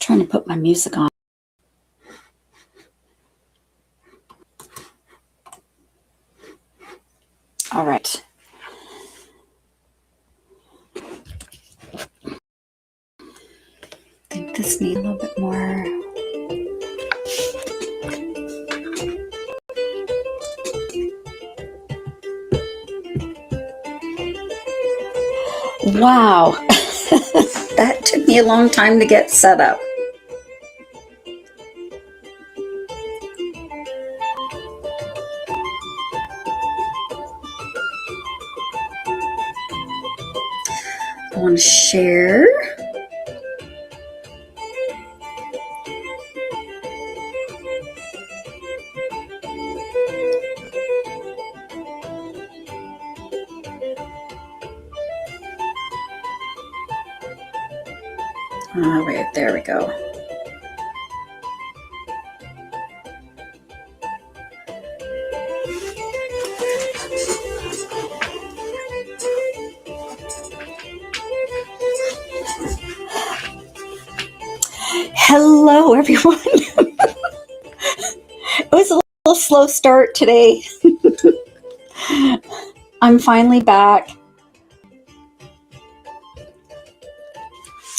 Trying to put my music on. All right. I think this needs a little bit more. Wow. That took me a long time to get set up. I want to share. All right, there we go. Hello, everyone. It was a little slow start today. I'm finally back.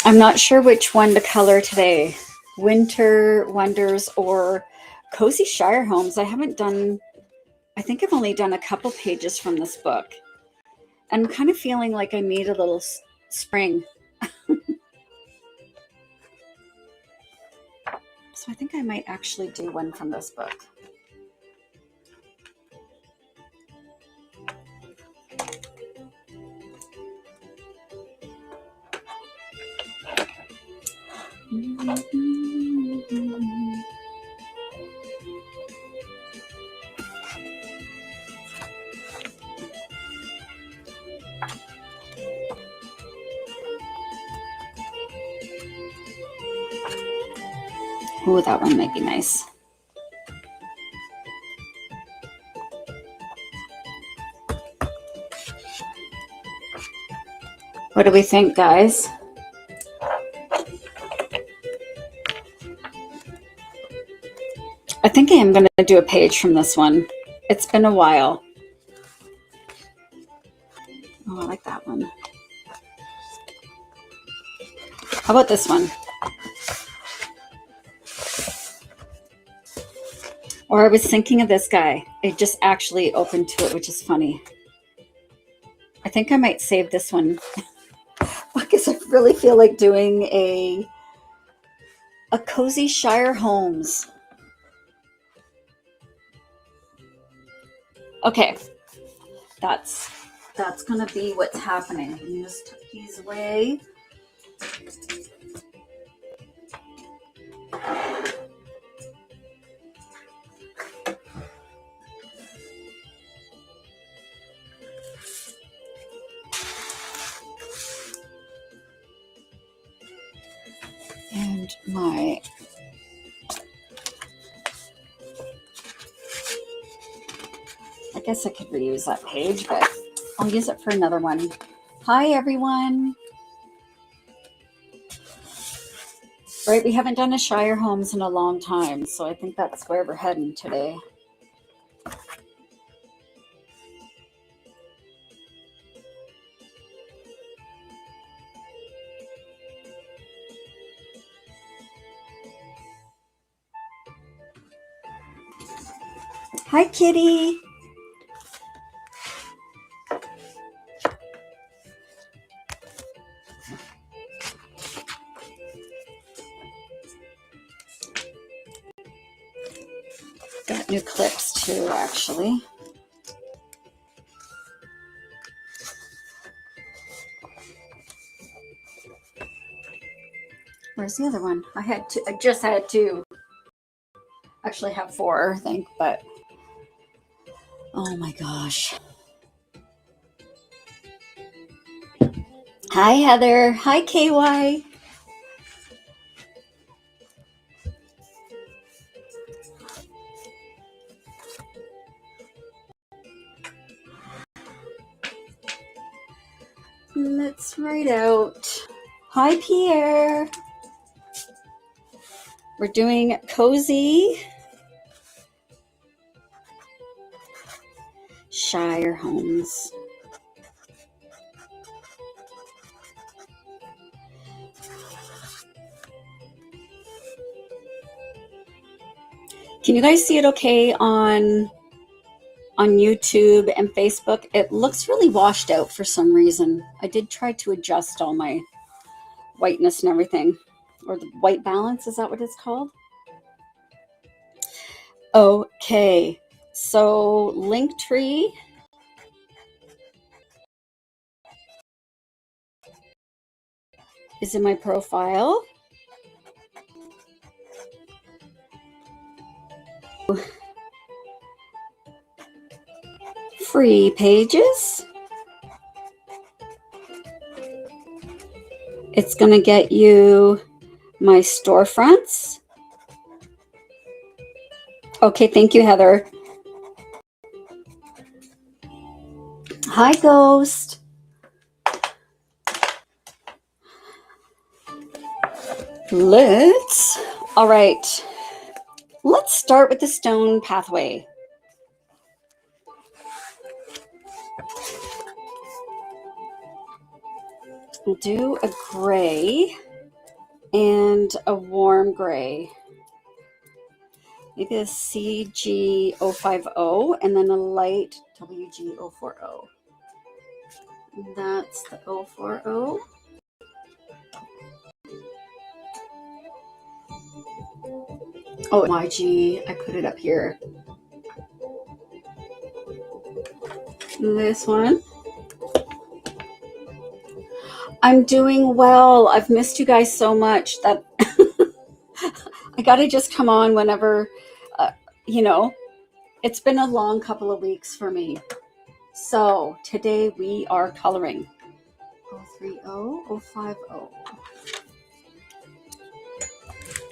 I'm not sure which one to color today. Winter Wonders or Cozy Shire Homes. I think I've only done a couple pages from this book. I'm kind of feeling like I need a little spring. So I think I might actually do one from this book. Ooh, that one might be nice. What do we think, guys? I think I am going to do a page from this one. It's been a while. Oh, I like that one. How about this one? Or I was thinking of this guy. It just actually opened to it, which is funny. I think I might save this one because I really feel like doing a Cozy Shire Homes. Okay, that's gonna be what's happening. Let me just tuck these away. And I guess I could reuse that page, but I'll use it for another one. Hi, everyone. Right, we haven't done a Shire Homes in a long time, so I think that's where we're heading today. Hi, kitty. Got new clips too, actually. Where's the other one? I just had two. Actually have four, I think, but oh my gosh. Hi, Heather. Hi, KY. Let's write out. Hi, Pierre. We're doing cozy Shire homes. Can you guys see it okay on YouTube and Facebook? It looks really washed out for some reason. I did try to adjust all my whiteness and everything, or the white balance, is that what it's called? Okay, so Linktree is in my profile. Free pages. It's going to get you my storefronts. Okay, thank you, Heather. Hi, Ghost. All right. Let's start with the stone pathway. We'll do a gray and a warm gray. Maybe a CG050 and then a light WG040. That's the 040. Oh, YG, I put it up here. This one. I'm doing well. I've missed you guys so much that I got to just come on whenever, it's been a long couple of weeks for me. So today we are coloring 030, 050.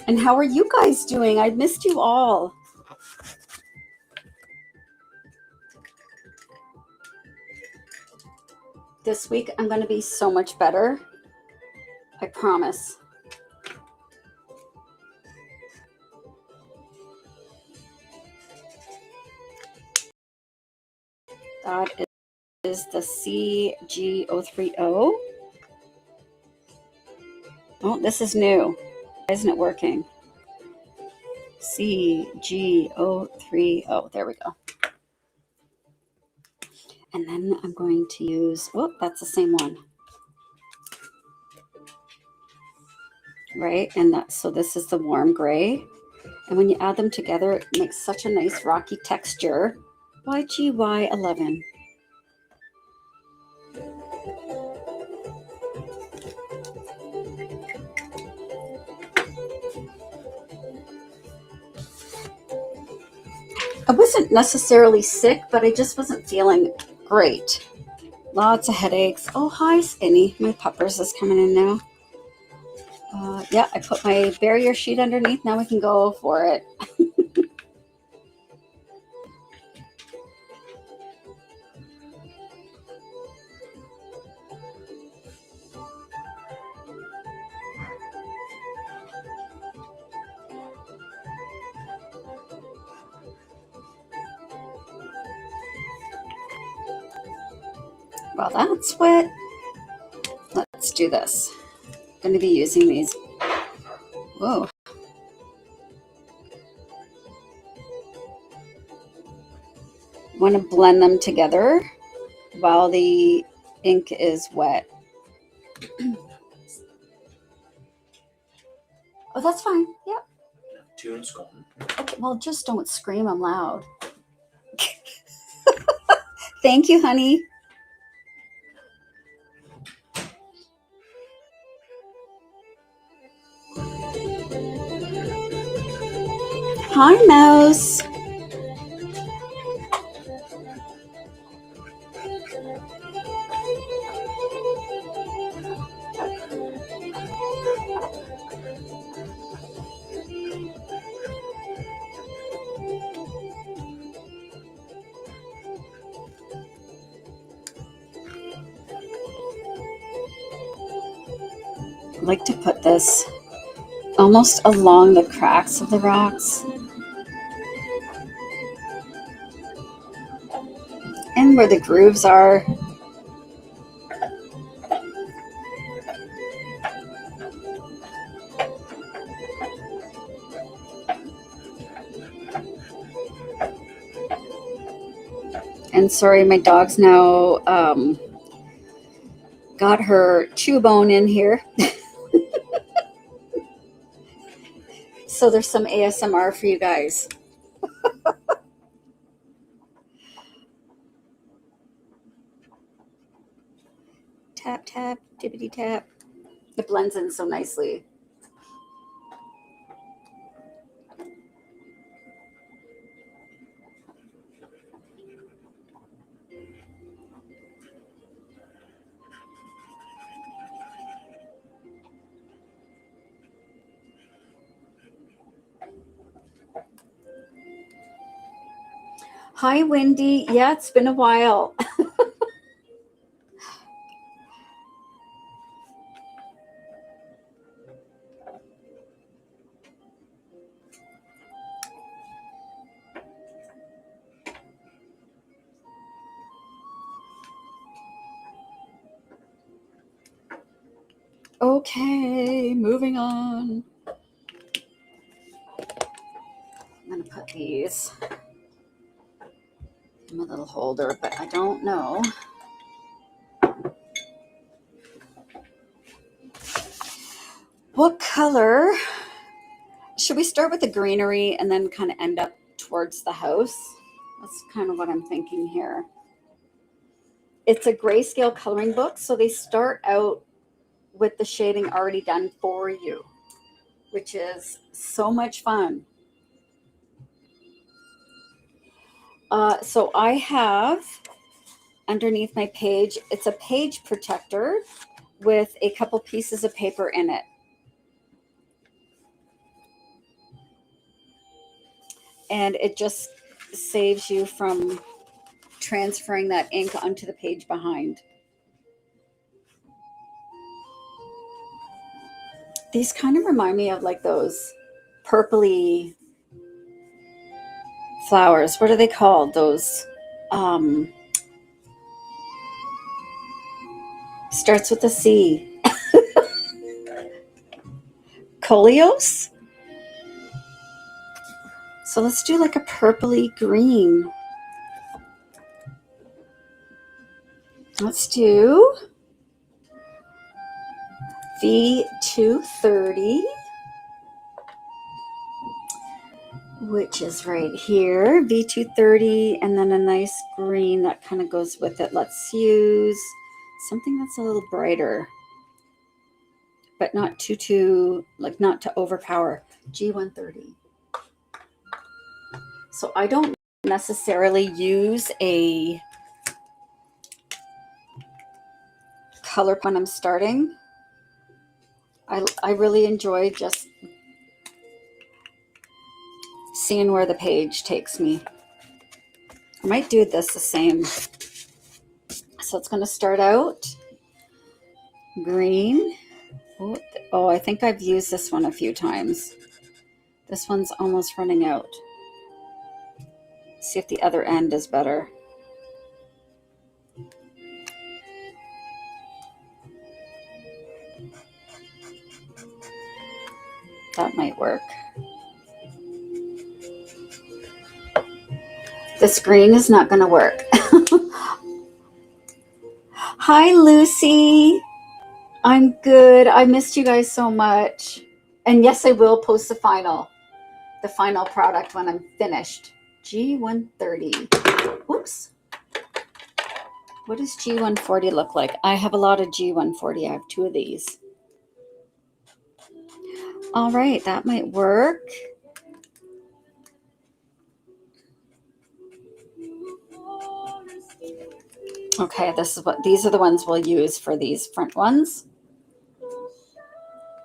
And how are you guys doing? I missed you all. This week I'm going to be so much better. I promise. That is the CG030. Oh, this is new. Why isn't it working? CG030. There we go. And then I'm going to use, that's the same one. Right? And so this is the warm gray. And when you add them together, it makes such a nice rocky texture. YGY11. I wasn't necessarily sick, but I just wasn't feeling great. Lots of headaches. Oh, hi, Skinny. My puppers is coming in now. Yeah, I put my barrier sheet underneath. Now we can go for it. Well, that's wet. Let's do this. I'm going to be using these. Whoa. I want to blend them together while the ink is wet. Oh, that's fine. Yep. Tune's gone. Okay, well, just don't scream. I'm loud. Thank you, honey. Hi, Mouse. I like to put this almost along the cracks of the rocks. And where the grooves are. And sorry, my dog's now got her chew bone in here. So there's some ASMR for you guys. Tap, tap, tippity tap. It blends in so nicely. Hi, Wendy. Yeah, it's been a while. Okay, moving on. I'm going to put these in my little holder, but I don't know. What color? Should we start with the greenery and then kind of end up towards the house? That's kind of what I'm thinking here. It's a Greyscale coloring book, so they start out with the shading already done for you, which is so much fun. So I have underneath my page, it's a page protector with a couple pieces of paper in it. And it just saves you from transferring that ink onto the page behind. These kind of remind me of like those purpley flowers. What are they called? Those starts with a C. Coleus? So let's do like a purpley green. Let's do V230, which is right here. V230, and then a nice green that kind of goes with it. Let's use something that's a little brighter, but not not to overpower. G130. So I don't necessarily use a color when I'm starting. I really enjoy just seeing where the page takes me. I might do this the same. So it's going to start out green. Oh, I think I've used this one a few times. This one's almost running out. See if the other end is better. That might work. This green is not going to work. Hi, Lucy. I'm good. I missed you guys so much. And yes, I will post the final product when I'm finished. G130. Oops. What does G140 look like? I have a lot of G140. I have 2 of these. All right, that might work. Okay, these are the ones we'll use for these front ones.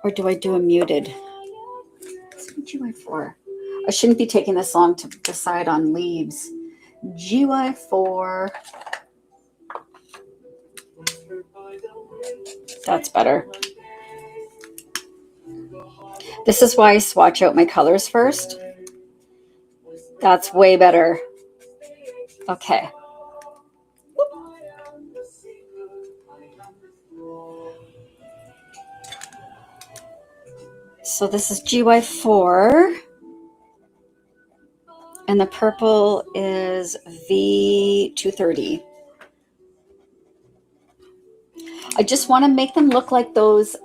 Or do I do a muted? What's GY4? I shouldn't be taking this long to decide on leaves. GY4. That's better. This is why I swatch out my colors first. That's way better. Okay. So this is GY4. And the purple is V230. I just want to make them look like those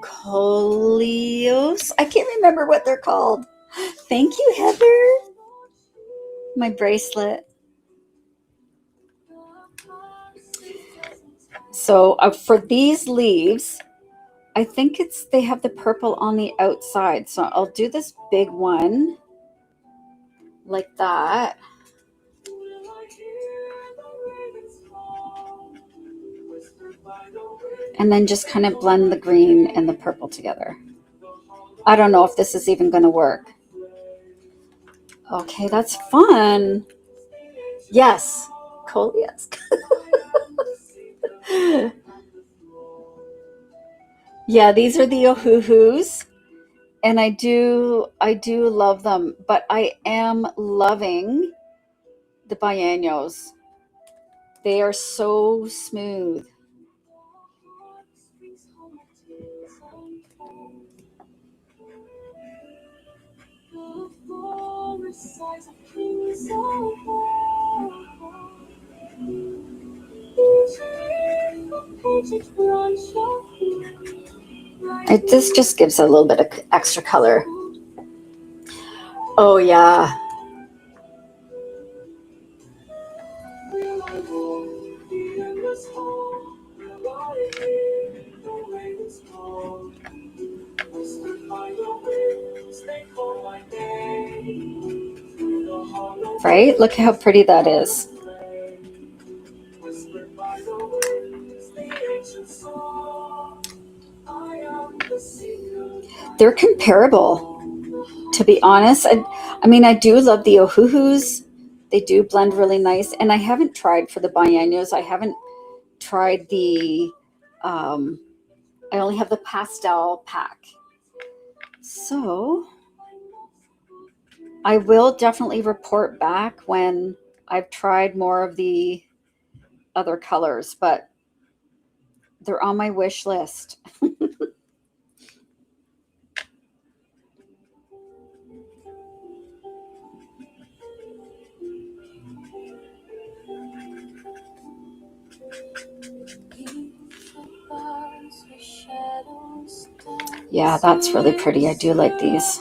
coleos. I can't remember what they're called. Thank you, Heather. My bracelet. So for these leaves, I think they have the purple on the outside. So I'll do this big one like that. And then just kind of blend the green and the purple together. I don't know if this is even going to work. Okay, that's fun. Yes, coleus. Yeah, these are the ohuhus, and I do love them, but I am loving the biennials. They are so smooth. This just gives a little bit of extra color. Oh yeah. Right? Look how pretty that is. They're comparable, to be honest. I mean, I do love the ohuhus. They do blend really nice. And I haven't tried for the biennials. I haven't tried the, I only have the pastel pack. So I will definitely report back when I've tried more of the other colors, but they're on my wish list. Yeah, that's really pretty. I do like these.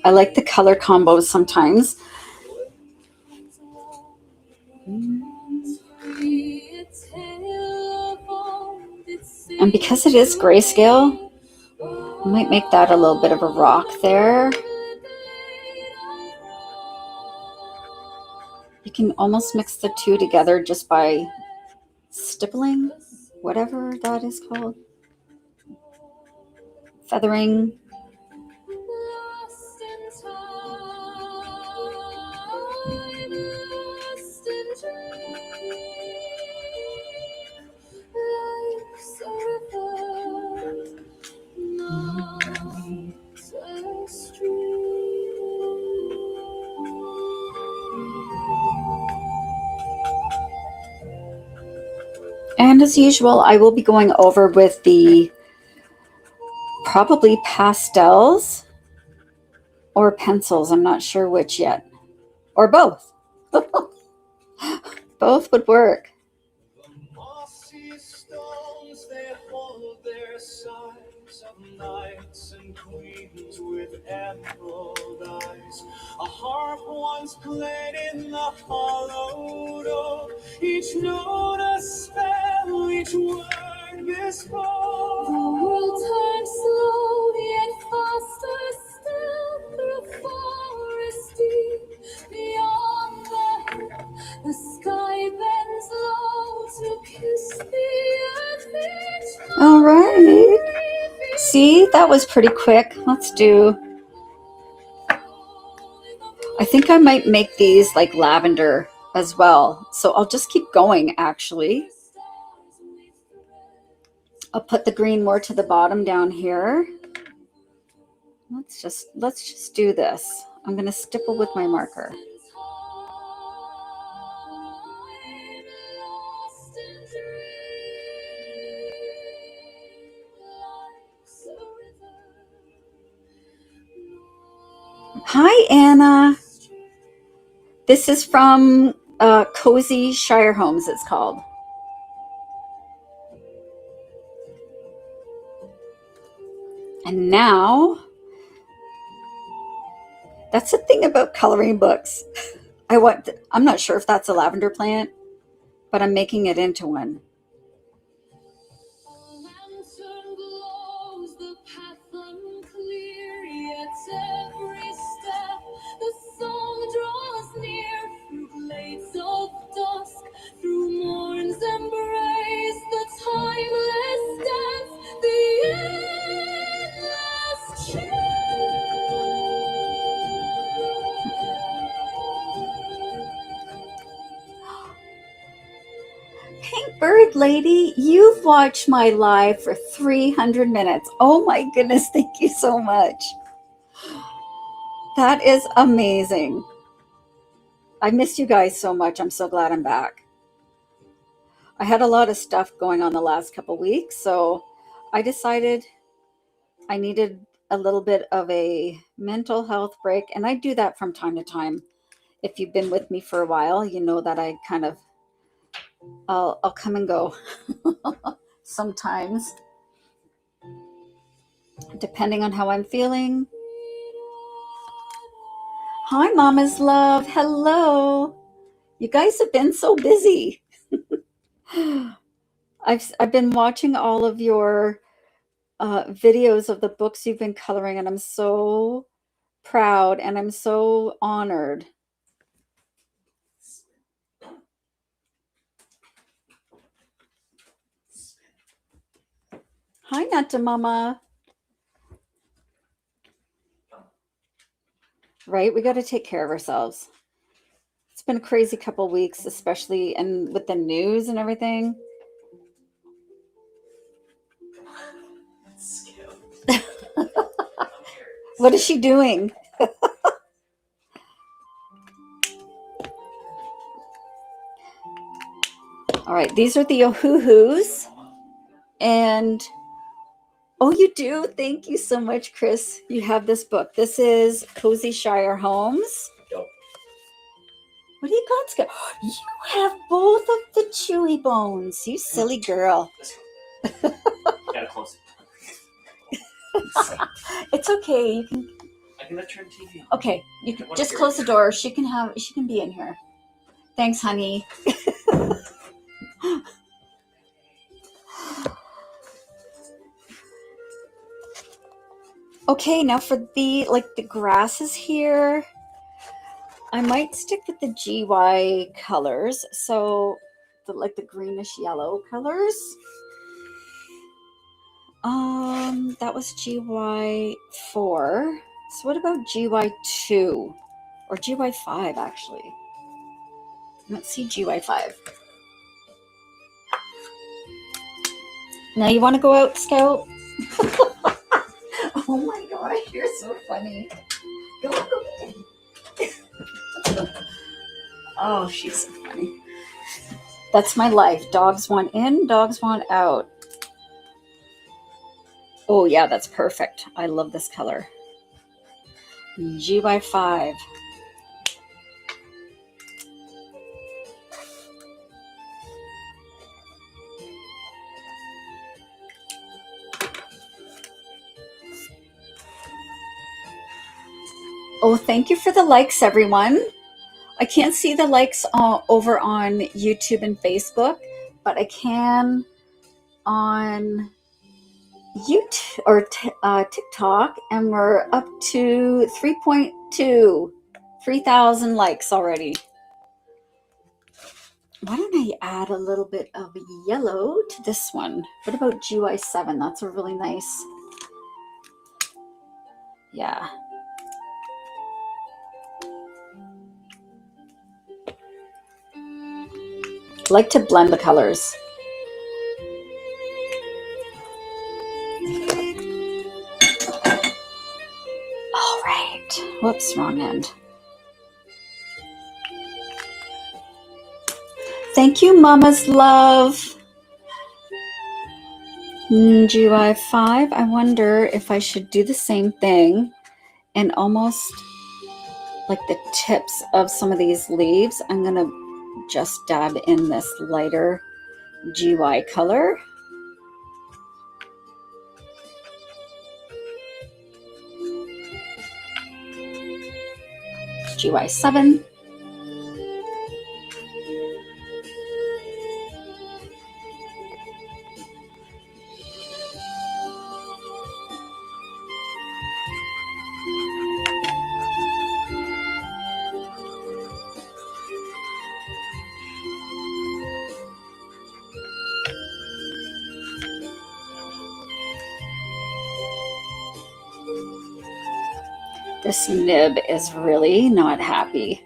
I like the color combos sometimes. And because it is grayscale, I might make that a little bit of a rock there. You can almost mix the two together just by stippling, whatever that is called. Feathering. And as usual, I will be going over with the probably pastels or pencils. I'm not sure which yet. Or both. Both would work. Knights and queens with emerald eyes. A harp once played in the hollowed oak. Each note a spell, each word bespoke. The world turns slow, yet faster still through forest deep. Beyond the hill, the sky bends low to kiss the earth. All right. See, that was pretty quick. Let's do, I think I might make these like lavender as well. So I'll just keep going actually. I'll put the green more to the bottom down here. Let's just do this. I'm going to stipple with my marker. Hi, Anna. This is from Cozy Shire Homes, it's called. And now, that's the thing about coloring books. I'm not sure if that's a lavender plant, but I'm making it into one. Pink Bird Lady, you've watched my live for 300 minutes. Oh my goodness, thank you so much. That is amazing. I missed you guys so much. I'm so glad I'm back. I had a lot of stuff going on the last couple weeks, so I decided I needed a little bit of a mental health break, and I do that from time to time. If you've been with me for a while, you know that I kind of I'll come and go sometimes, depending on how I'm feeling. Hi, Mama's Love. Hello. You guys have been so busy. I've been watching all of your videos of the books you've been coloring, and I'm so proud and I'm so honored. Hi, Nata Mama. Right? We got to take care of ourselves. It's been a crazy couple weeks, especially and with the news and everything. What is she doing? All right, these are the Ohuhus. And oh, you do? Thank you so much, Chris. You have this book. This is Cozy Shire Homes. What do you got, Scott? You have both of the chewy bones. You silly girl. Gotta close it. It's okay. You can. I can let her on TV. Okay, you can just close the door. She can be in here. Thanks, honey. Okay, now for the grasses here, I might stick with the GY colors. So the greenish yellow colors. That was GY4. So what about GY2 or GY5 actually? Let's see GY5. Now you want to go out, Scout? Oh my gosh, you're so funny. Go. Oh, she's so funny. That's my life. Dogs want in, dogs want out. Oh yeah, that's perfect. I love this color. GY5. Oh, thank you for the likes, everyone. I can't see the likes over on YouTube and Facebook, but I can on YouTube or TikTok, and we're up to 3,000 likes already. Why don't I add a little bit of yellow to this one? What about GY7? That's a really nice, yeah. I like to blend the colors. Whoops, wrong end. Thank you, Mama's Love. GUI 5. I wonder if I should do the same thing and almost like the tips of some of these leaves. I'm going to just dab in this lighter GUI color. GUI 7. This nib is really not happy.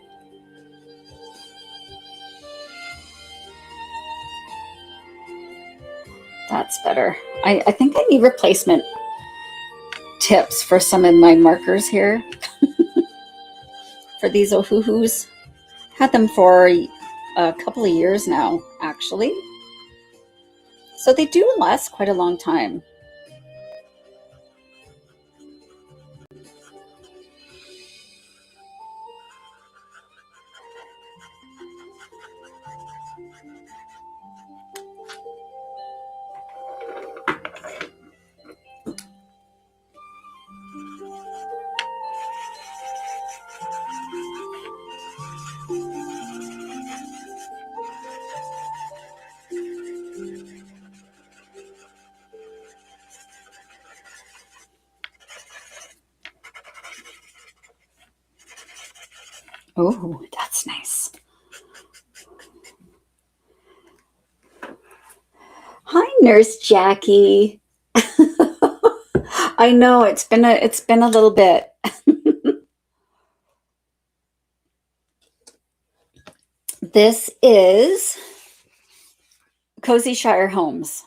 That's better. I think I need replacement tips for some of my markers here. For these Ohuhus. Had them for a couple of years now, actually. So they do last quite a long time. Oh, that's nice. Hi, Nurse Jackie. I know it's been a little bit. This is Cozy Shire Homes.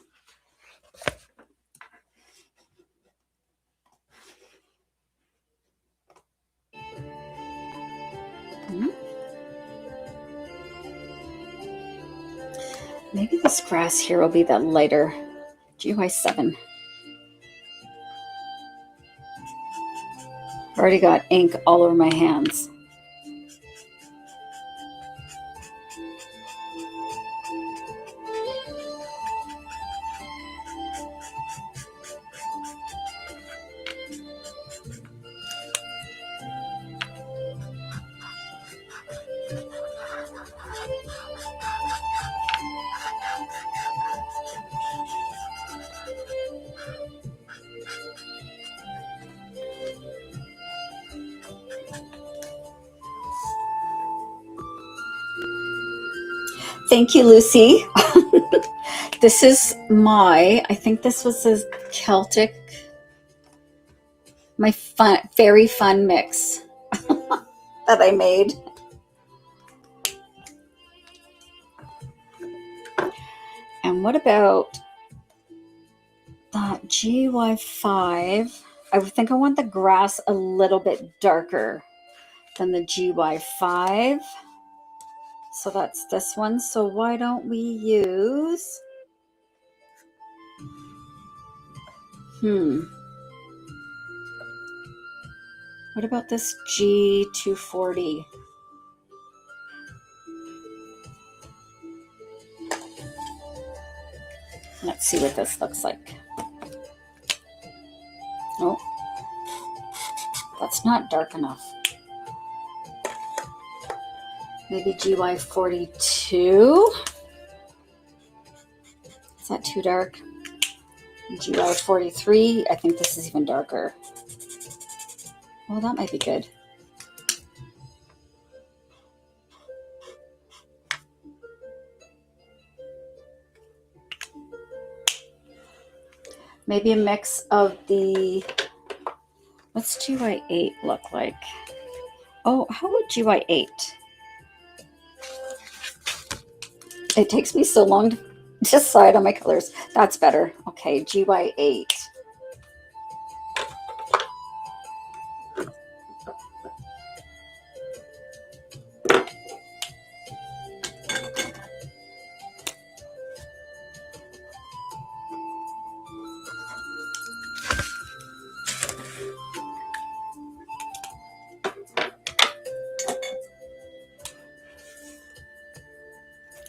Maybe this grass here will be that lighter GUI 7. Already got ink all over my hands. Thank you, Lucy. This is I think this was a Celtic, my very fun mix that I made. And what about that GUI 5? I think I want the grass a little bit darker than the GUI 5. So that's this one. So why don't we use... What about this G240? Let's see what this looks like. Oh, that's not dark enough. Maybe GY 42. Is that too dark? GY 43. I think this is even darker. Well, that might be good. Maybe a mix of the... What's GY 8 look like? Oh, how would GY 8? It takes me so long to decide on my colors. That's better. Okay, GY 8.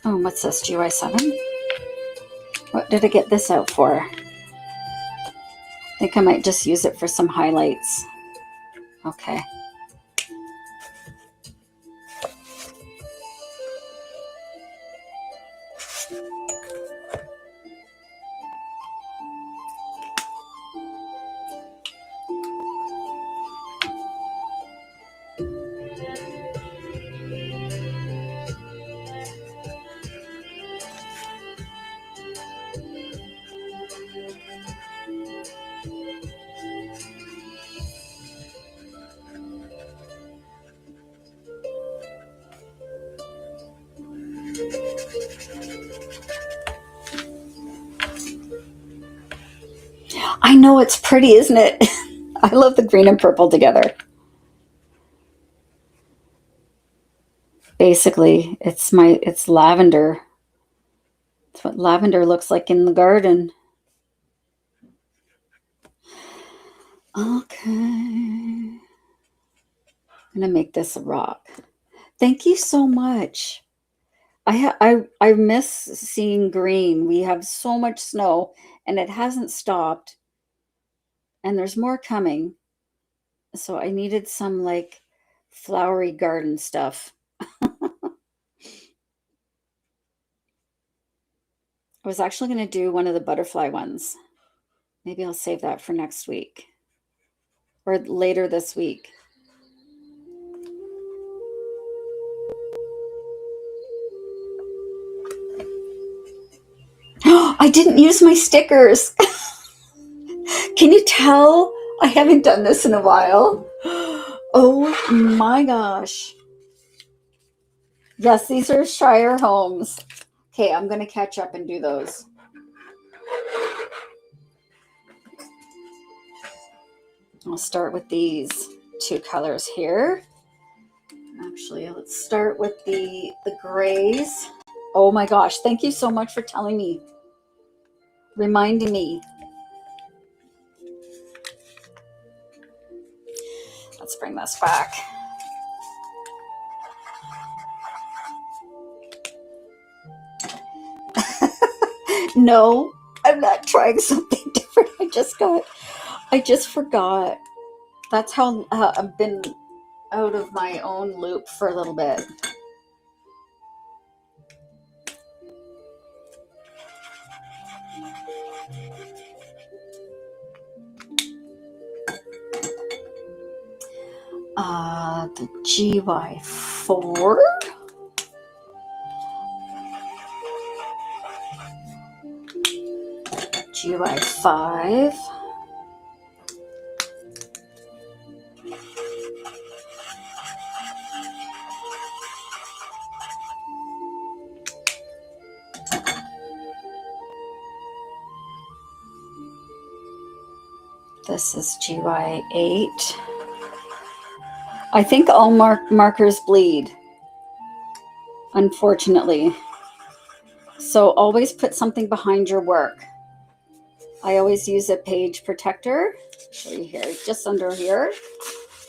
Oh, what's this? GY7? What did I get this out for? I think I might just use it for some highlights. Okay. I know it's pretty, isn't it? I love the green and purple together. Basically, it's lavender. It's what lavender looks like in the garden. Okay. I'm gonna make this a rock. Thank you so much. I miss seeing green. We have so much snow and it hasn't stopped. And there's more coming. So I needed some like flowery garden stuff. I was actually going to do one of the butterfly ones. Maybe I'll save that for next week or later this week. I didn't use my stickers. Can you tell? I haven't done this in a while. Oh my gosh. Yes, these are Shire Homes. Okay, I'm going to catch up and do those. I'll start with these two colors here. Actually, let's start with the grays. Oh my gosh, thank you so much for telling me. Reminding me. Let's bring this back. No, I'm not trying something different. I just forgot. That's how I've been out of my own loop for a little bit. The GY4. GY5. This is GY8. I think all markers bleed, unfortunately. So always put something behind your work. I always use a page protector. Show you here, just under here.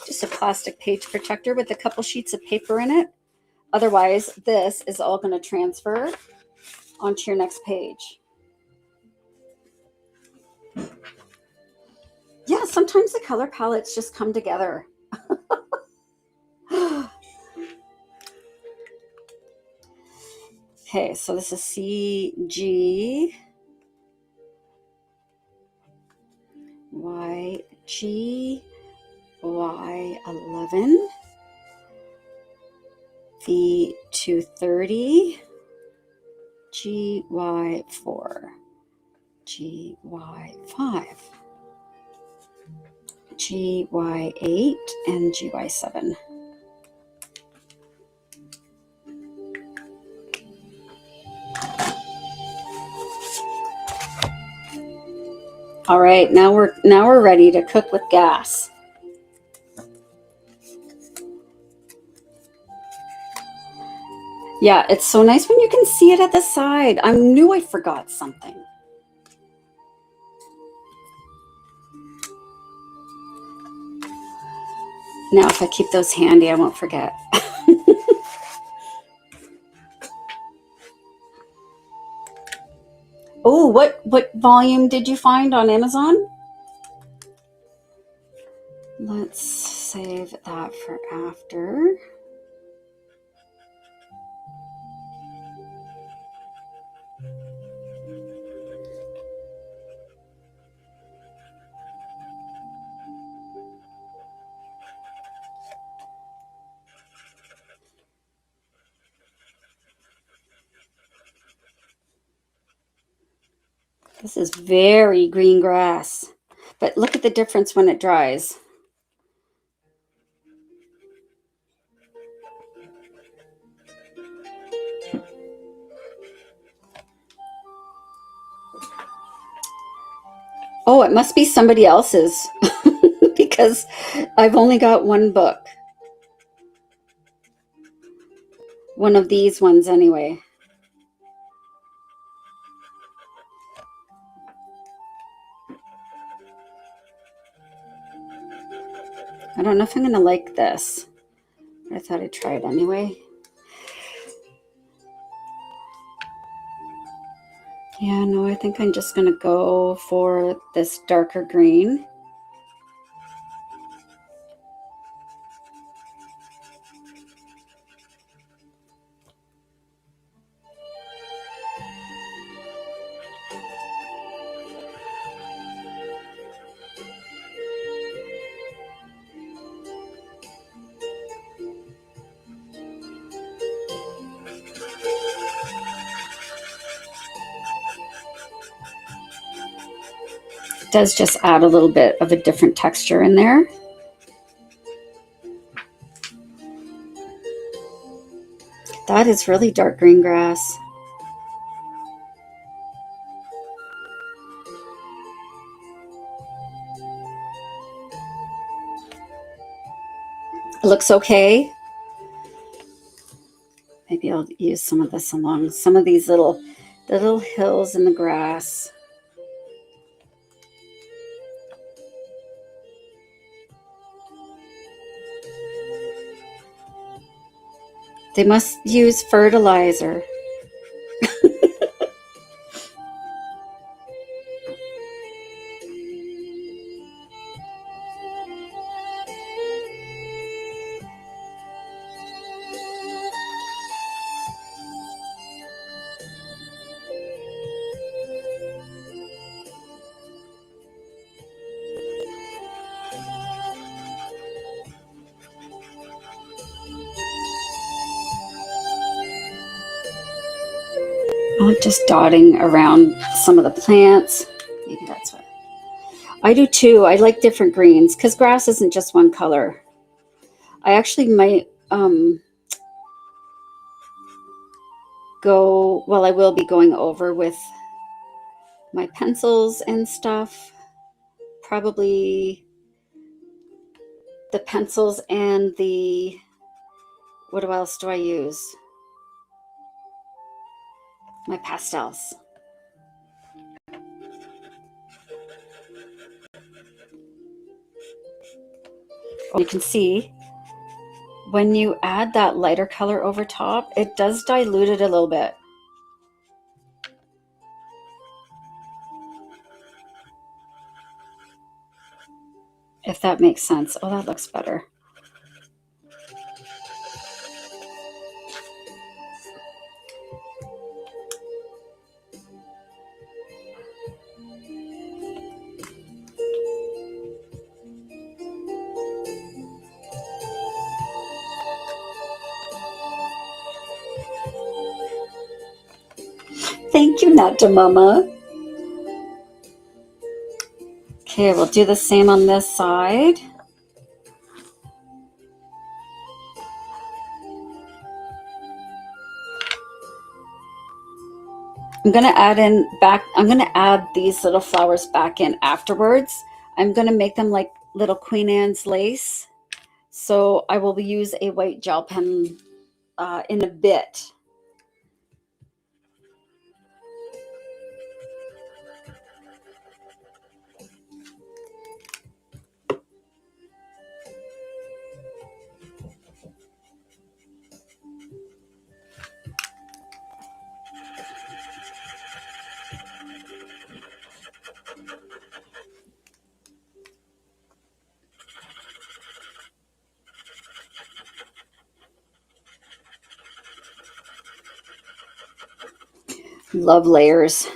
Just a plastic page protector with a couple sheets of paper in it. Otherwise, this is all going to transfer onto your next page. Yeah, sometimes the color palettes just come together. Okay, so this is CG YG Y11, the 230, GY4, GY5, GY8, and GY7. All right, now we're ready to cook with gas. Yeah, it's so nice when you can see it at the side. I knew I forgot something. Now, if I keep those handy, I won't forget. what volume did you find on Amazon? Let's save that for after. This is very green grass, but look at the difference when it dries. Oh, it must be somebody else's because I've only got one book. One of these ones anyway. I don't know if I'm going to like this, but I thought I'd try it anyway. Yeah, no, I think I'm just going to go for this darker green. It does just add a little bit of a different texture in there. That is really dark green grass. It looks okay. Maybe I'll use some of this along some of these little hills in the grass. They must use fertilizer. I like just dotting around some of the plants. Maybe that's what I do too. I like different greens because grass isn't just one color. I actually might I will be going over with my pencils and stuff. Probably the pencils and the, what else do I use? My pastels. You can see when you add that lighter color over top, it does dilute it a little bit. If that makes sense. Oh, that looks better. Thank you, Nata Mama. Okay, we'll do the same on this side. I'm going to add these little flowers back in afterwards. I'm going to make them like little Queen Anne's lace. So I will use a white gel pen in a bit. Love layers.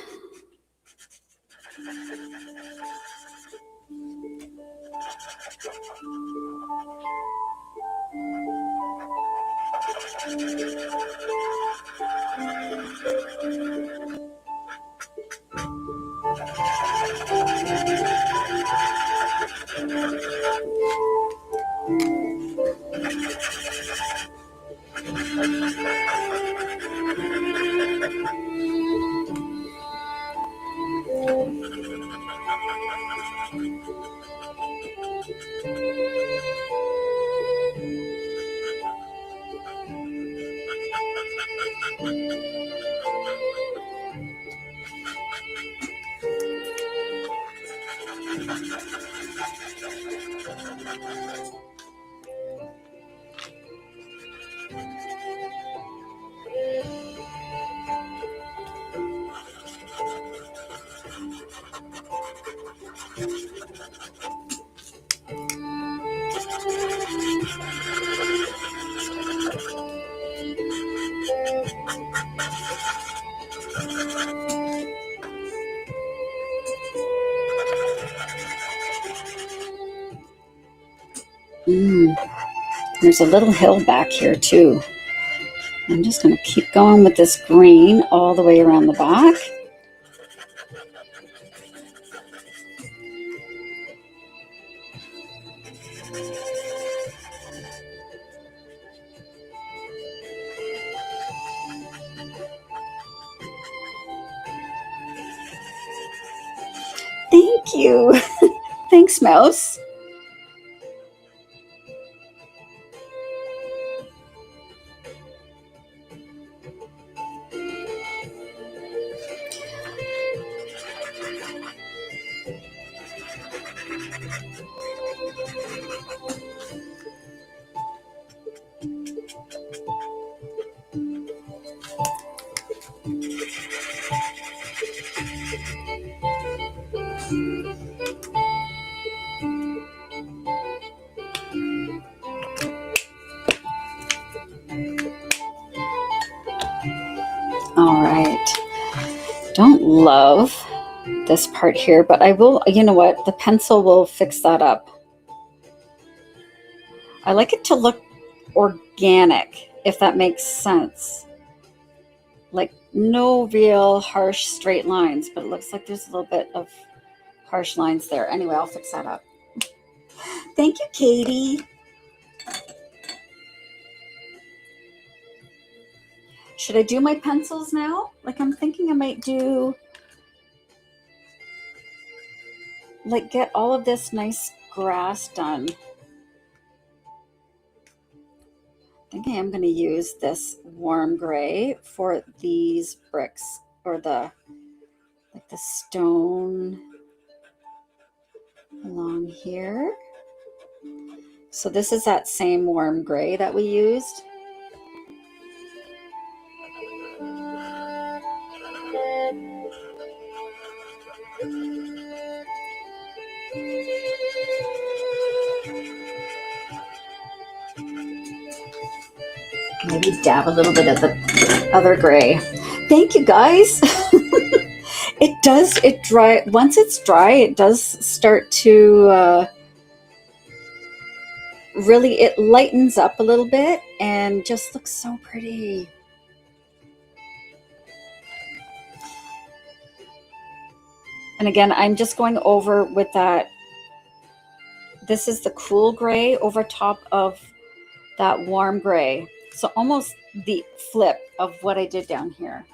There's a little hill back here too. I'm just going to keep going with this green all the way around the back. Thank you. Thanks, Mouse. All right. Don't love this part here, but I will, you know what? The pencil will fix that up. I like it to look organic, if that makes sense. Like no real harsh straight lines, but it looks like there's a little bit of harsh lines there. Anyway, I'll fix that up. Thank you, Katie. Should I do my pencils now? Like I'm thinking I might do, like get all of this nice grass done. I think I am going to use this warm gray for these bricks, or the like the stone along here. So this is that same warm gray that we used. Maybe dab a little bit of the other gray. Thank you, guys. It dry. Once it's dry, it does start to really, it lightens up a little bit and just looks so pretty. And again, I'm just going over with that. This is the cool gray over top of that warm gray. So almost the flip of what I did down here.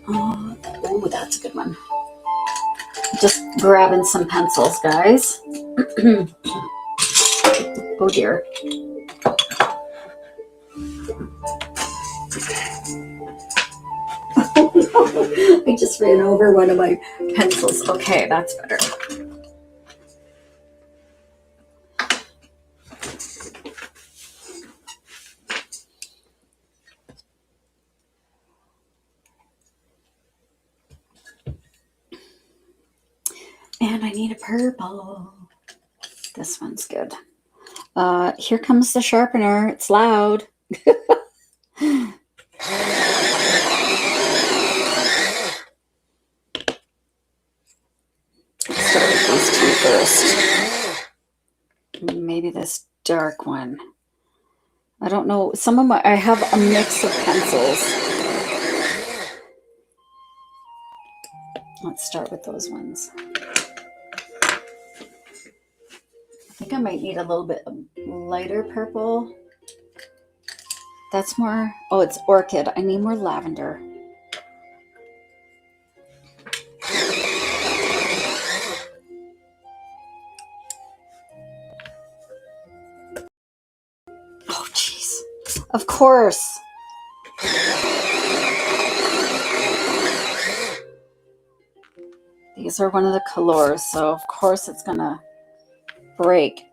Oh, that's a good one. Just grabbing some pencils, guys. Oh dear. I just ran over one of my pencils. Okay, that's better. need a purple. This one's good. Here comes the sharpener. It's loud. Let's start with these two first. Maybe this dark one. I don't know. Some of I have a mix of pencils. Let's start with those ones. I think I might need a little bit lighter purple. That's more, oh, it's orchid. I need more lavender. Oh, jeez. Of course. These are one of the colors, so of course it's gonna break.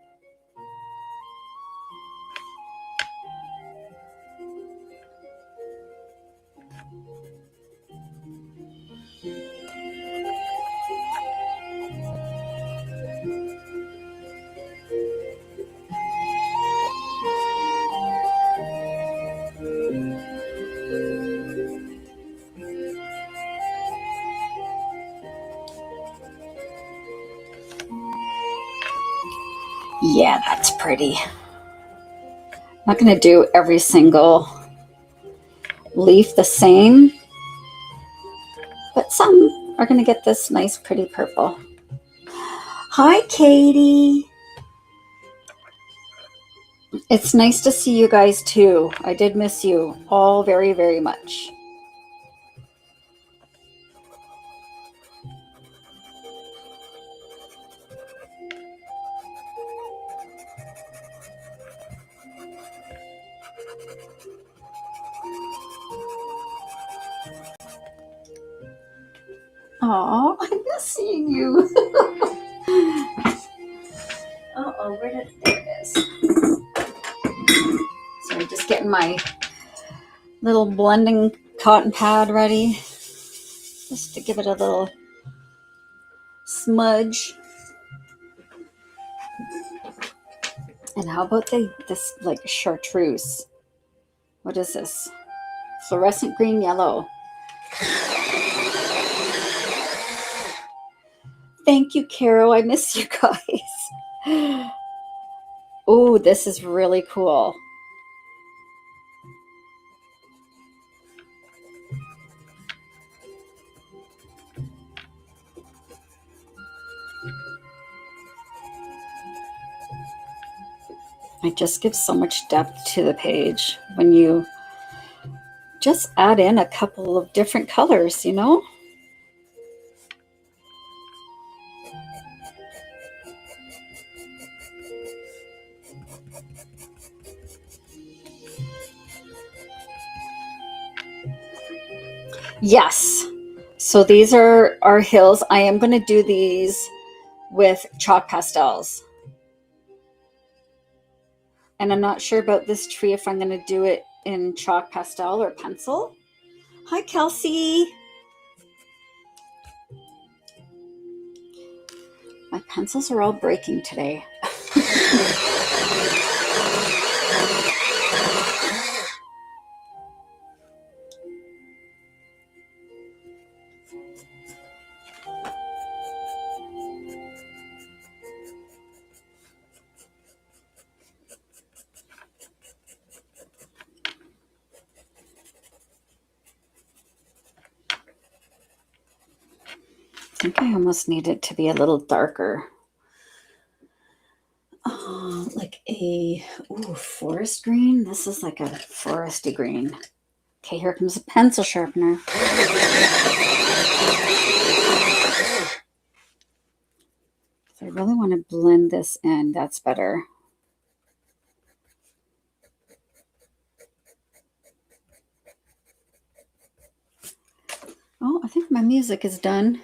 Yeah, that's pretty. I'm not going to do every single leaf the same, but some are going to get this nice pretty purple. Hi, Katie. It's nice to see you guys too. I did miss you all very, very much. Oh, I miss seeing you. Uh-oh, there it is. So I'm just getting my little blending cotton pad ready, just to give it a little smudge. And how about this like chartreuse? What is this? Fluorescent green yellow. Thank you, Carol. I miss you guys. Oh, this is really cool. It just gives so much depth to the page when you just add in a couple of different colors, you know? Yes. So these are our hills. I am going to do these with chalk pastels. And I'm not sure about this tree if I'm going to do it in chalk pastel or pencil. Hi, Kelsey. My pencils are all breaking today. I think I almost need it to be a little darker. Like a forest green. This is like a foresty green. Okay, here comes a pencil sharpener. So I really want to blend this in. That's better. Oh, I think my music is done.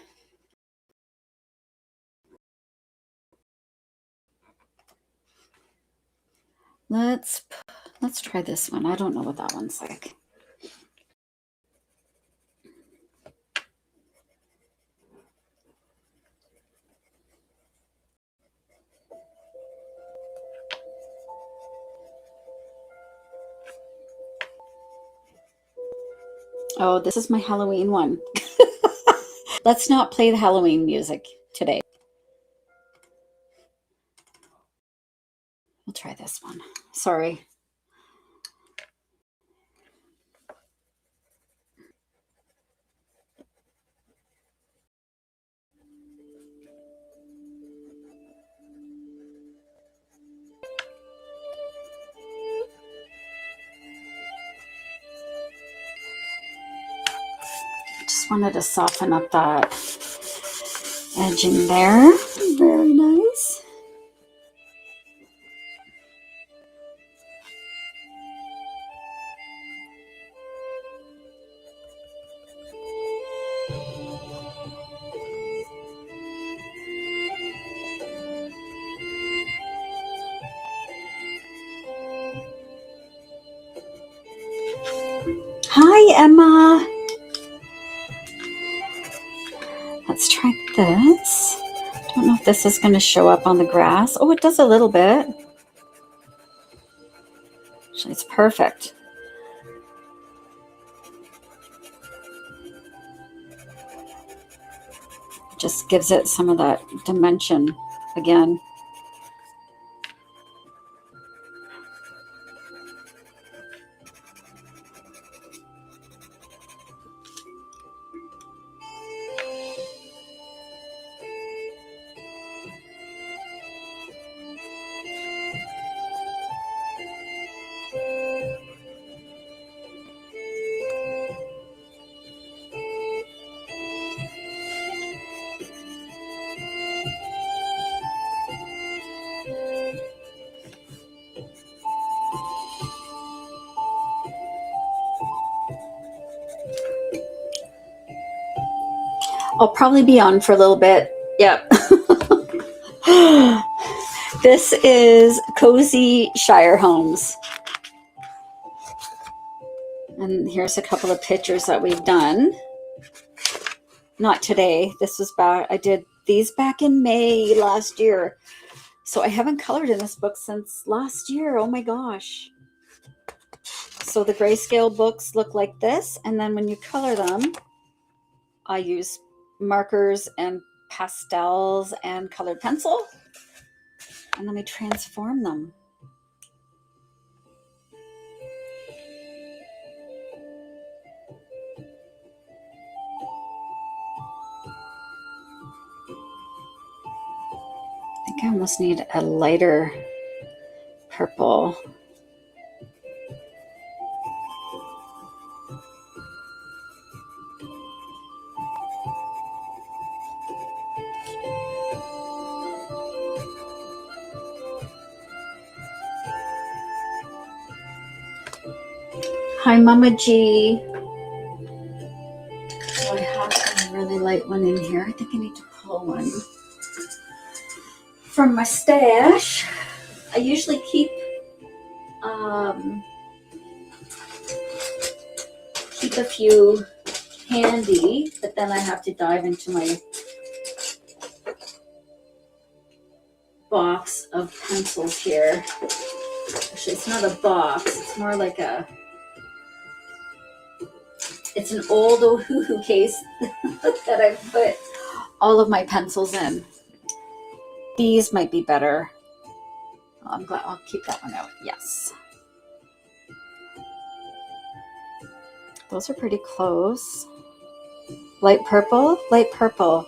Let's try this one. I don't know what that one's like. Oh, this is my Halloween one. Let's not play the Halloween music today. We'll try this one. Sorry. Just wanted to soften up that edging there. Very nice. Hi, Emma. Let's try this. Don't know if this is going to show up on the grass. Oh, it does a little bit. Actually, it's perfect. Just gives it some of that dimension again. I'll probably be on for a little bit. Yep. This is Cozy Shire Homes. And here's a couple of pictures that we've done. Not today. This was back. I did these back in May last year. So I haven't colored in this book since last year. Oh my gosh. So the Greyscale books look like this. And then when you color them, I use markers and pastels and colored pencil. And then we transform them. I think I almost need a lighter purple. Hi, Mama G. Oh, I have a really light one in here. I think I need to pull one from my stash. I usually keep a few handy, but then I have to dive into my box of pencils here. Actually, it's not a box. It's more like it's an old Ohuhu case that I put all of my pencils in. These might be better. I'm glad I'll keep that one out. Yes. Those are pretty close. Light purple, light purple.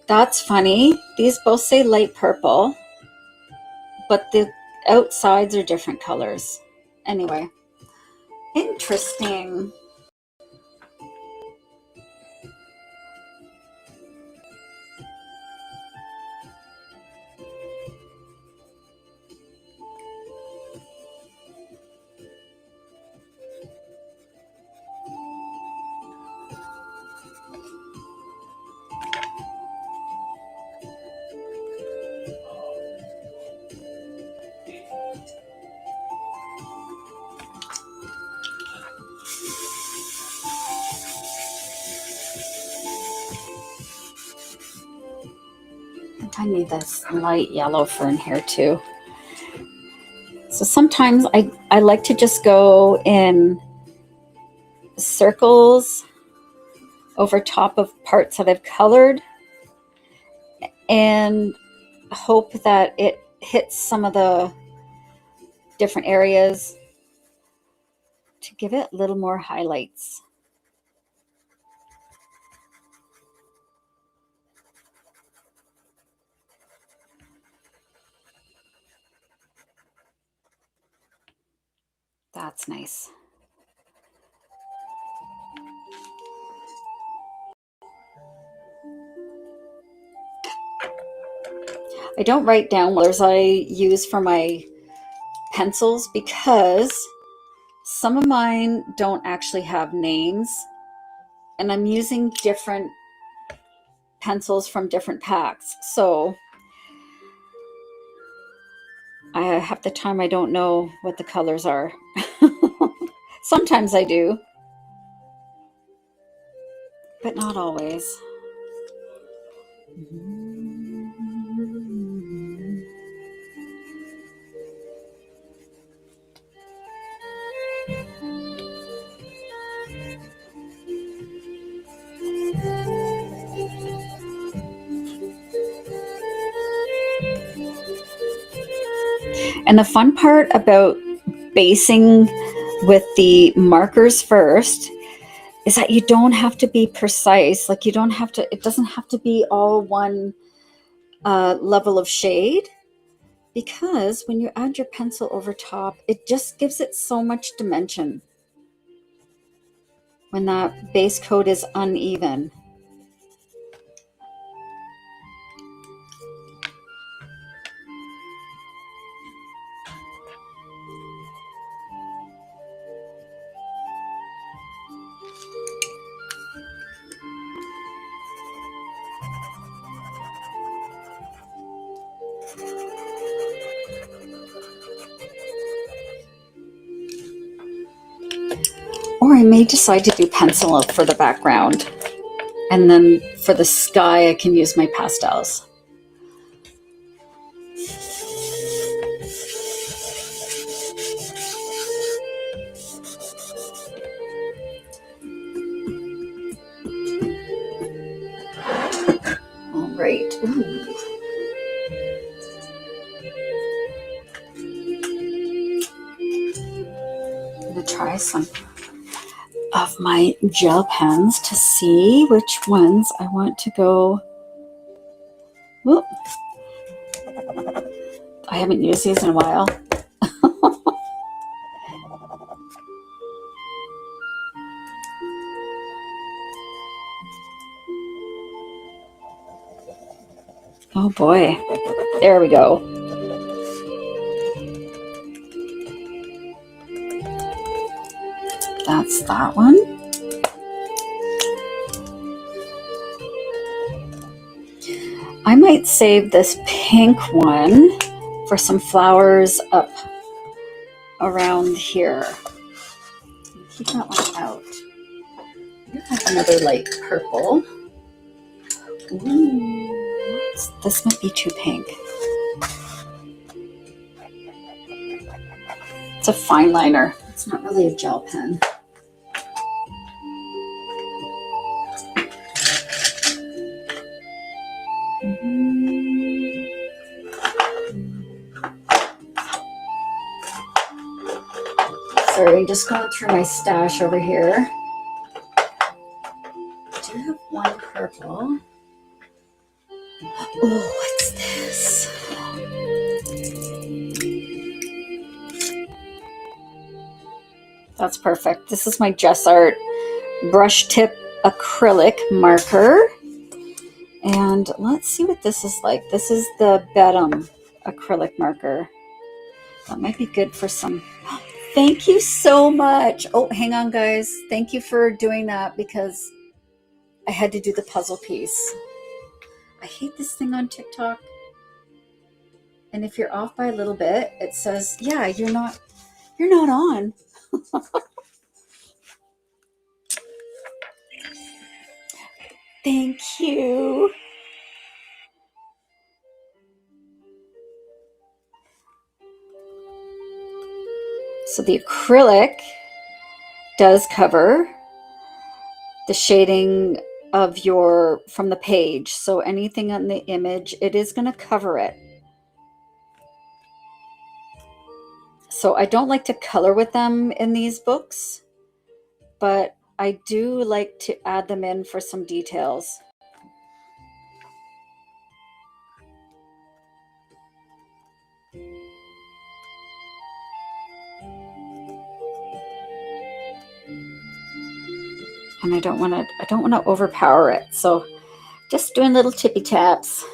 That's funny. These both say light purple, but the outsides are different colors. Anyway, interesting. I need this light yellow for in here too. So sometimes I like to just go in circles over top of parts that I've colored and hope that it hits some of the different areas to give it a little more highlights. That's nice. I don't write down what colors I use for my pencils because some of mine don't actually have names, and I'm using different pencils from different packs. So half the time I don't know what the colors are. Sometimes I do, but not always. And the fun part about basing with the markers first is that you don't have to be precise. Like you don't have to, it doesn't have to be all one level of shade, because when you add your pencil over top, it just gives it so much dimension when that base coat is uneven. Or I may decide to do pencil for the background. And then for the sky, I can use my pastels. All right. Ooh. I'm going to try some of my gel pens to see which ones I want to go. Whoop. I haven't used these in a while. Oh boy. There we go. That's that one. I might save this pink one for some flowers up around here. Keep that one out. I have another light purple. Ooh, this might be too pink. It's a fine liner. It's not really a gel pen. Sorry, I'm just going through my stash over here. I do have one purple. Oh, what's this? That's perfect. This is my Jess Art brush tip acrylic marker. And let's see what this is like. This is the Bedham acrylic marker. That might be good for some. Thank you so much. Oh, hang on, guys. Thank you for doing that because I had to do the puzzle piece. I hate this thing on TikTok. And if you're off by a little bit, it says, yeah, you're not on. Thank you. So the acrylic does cover the shading of your from the page. So anything on the image, it is going to cover it. So I don't like to color with them in these books, but I do like to add them in for some details. And I don't want to overpower it. So just doing little tippy taps.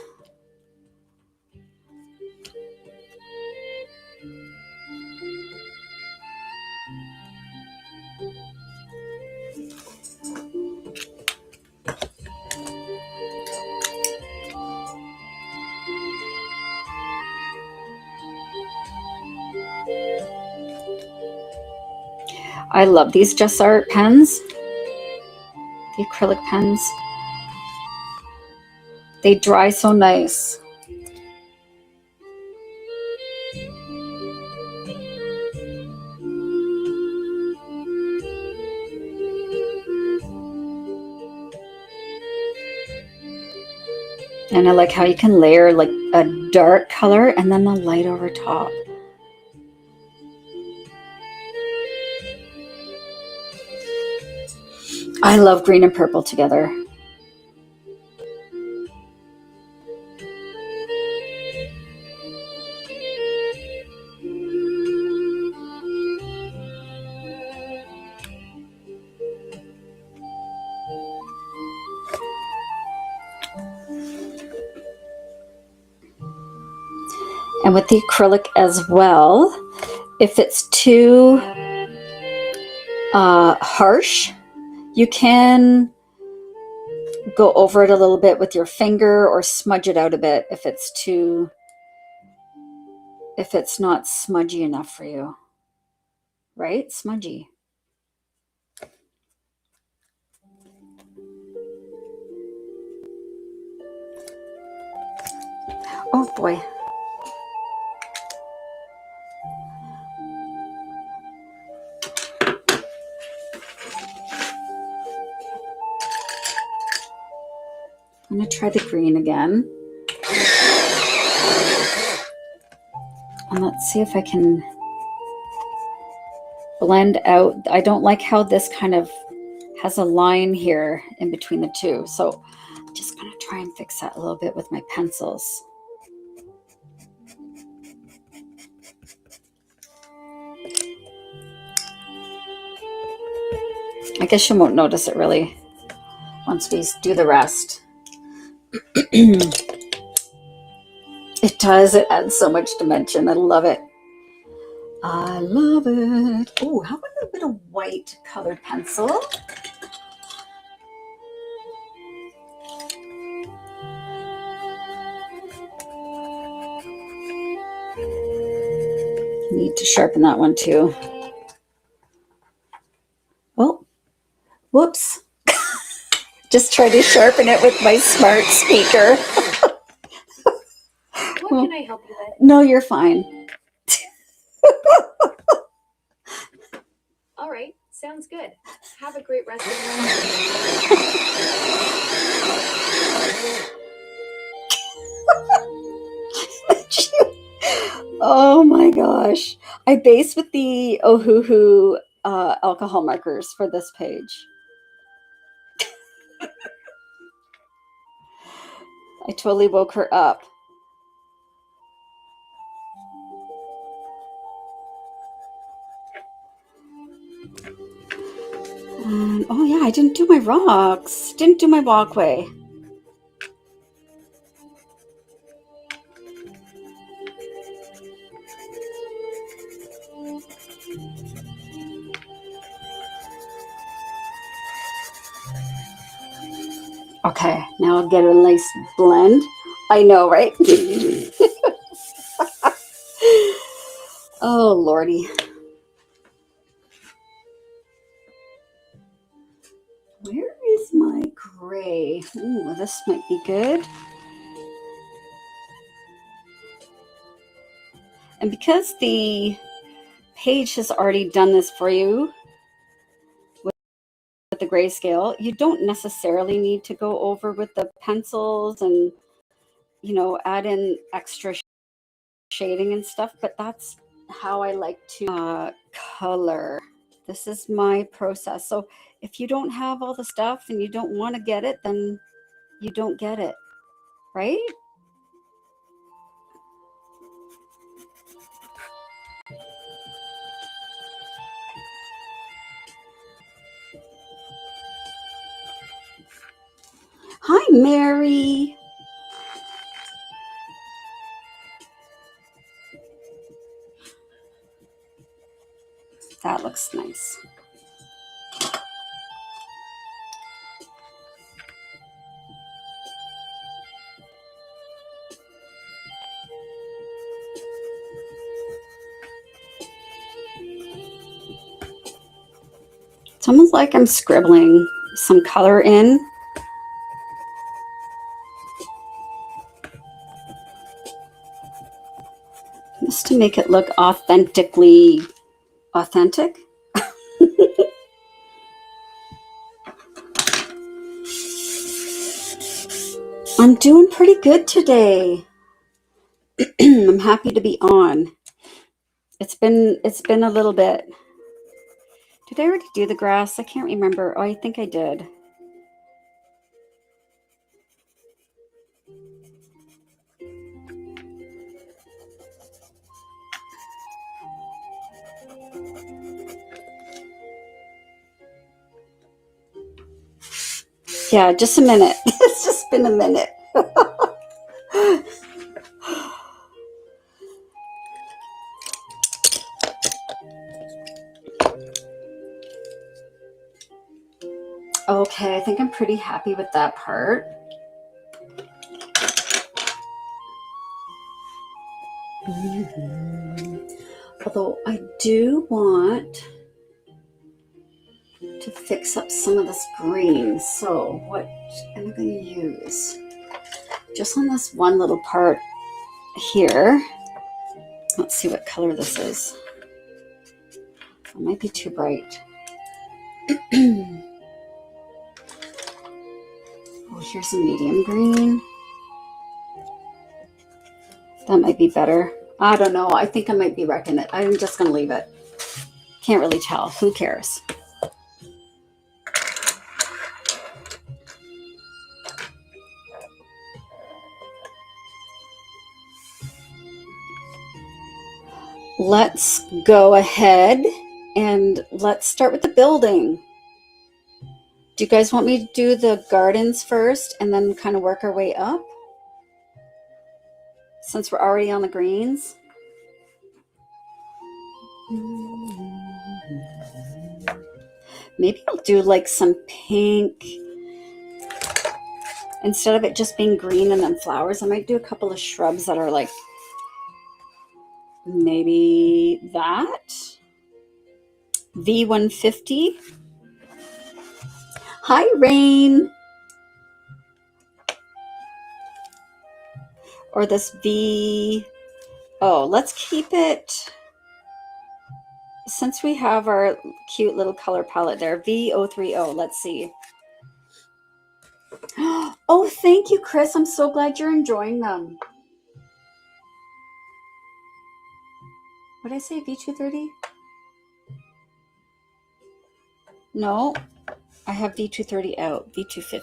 I love these Just Art pens, the acrylic pens. They dry so nice. And I like how you can layer like a dark color and then the light over top. I love green and purple together. And with the acrylic as well, if it's too harsh, you can go over it a little bit with your finger or smudge it out a bit if it's not smudgy enough for you. Right? Smudgy. Oh boy. I'm going to try the green again. And let's see if I can blend out. I don't like how this kind of has a line here in between the two. So I'm just going to try and fix that a little bit with my pencils. I guess you won't notice it really once we do the rest. It does. It adds so much dimension. I love it. I love it. Oh, how about a bit of white colored pencil? Need to sharpen that one too. Oh, whoops. Just try to sharpen it with my smart speaker. What can I help you with? No, you're fine. All right, sounds good. Have a great rest of your Oh my gosh. I based with the Ohuhu alcohol markers for this page. I totally woke her up. Oh yeah, I didn't do my rocks. Didn't do my walkway. Okay, now I'll get a nice blend. I know, right? Oh, Lordy. Where is my gray? Ooh, this might be good. And because the page has already done this for you with the grayscale. You don't necessarily need to go over with the pencils and, add in extra shading and stuff, but that's how I like to color. This is my process. So if you don't have all the stuff and you don't want to get it, then you don't get it, right? Hi, Mary. That looks nice. It's almost like I'm scribbling some color in. Just to make it look authentically authentic. I'm doing pretty good today. I'm happy to be on. It's been a little bit. Did I already do the grass? I can't remember. Oh, I think I did. Yeah, just a minute. It's just been a minute. Okay, I think I'm pretty happy with that part. Although I do want to fix up some of this green. So what am I going to use? Just on this one little part here. Let's see what color this is. It might be too bright. Oh, here's a medium green. That might be better. I don't know. I think I might be wrecking it. I'm just going to leave it. Can't really tell. Who cares? Let's go ahead and let's start with the building. Do you guys want me to do the gardens first and then kind of work our way up? Since we're already on the greens. Maybe I'll do like some pink. Instead of it just being green and then flowers, I might do a couple of shrubs that are like maybe that. V150. Hi, Rain. Or this V. Oh, let's keep it. Since we have our cute little color palette there, V030. Let's see. Oh, thank you, Chris. I'm so glad you're enjoying them. What did I say? V230? No, I have V230 out. V250.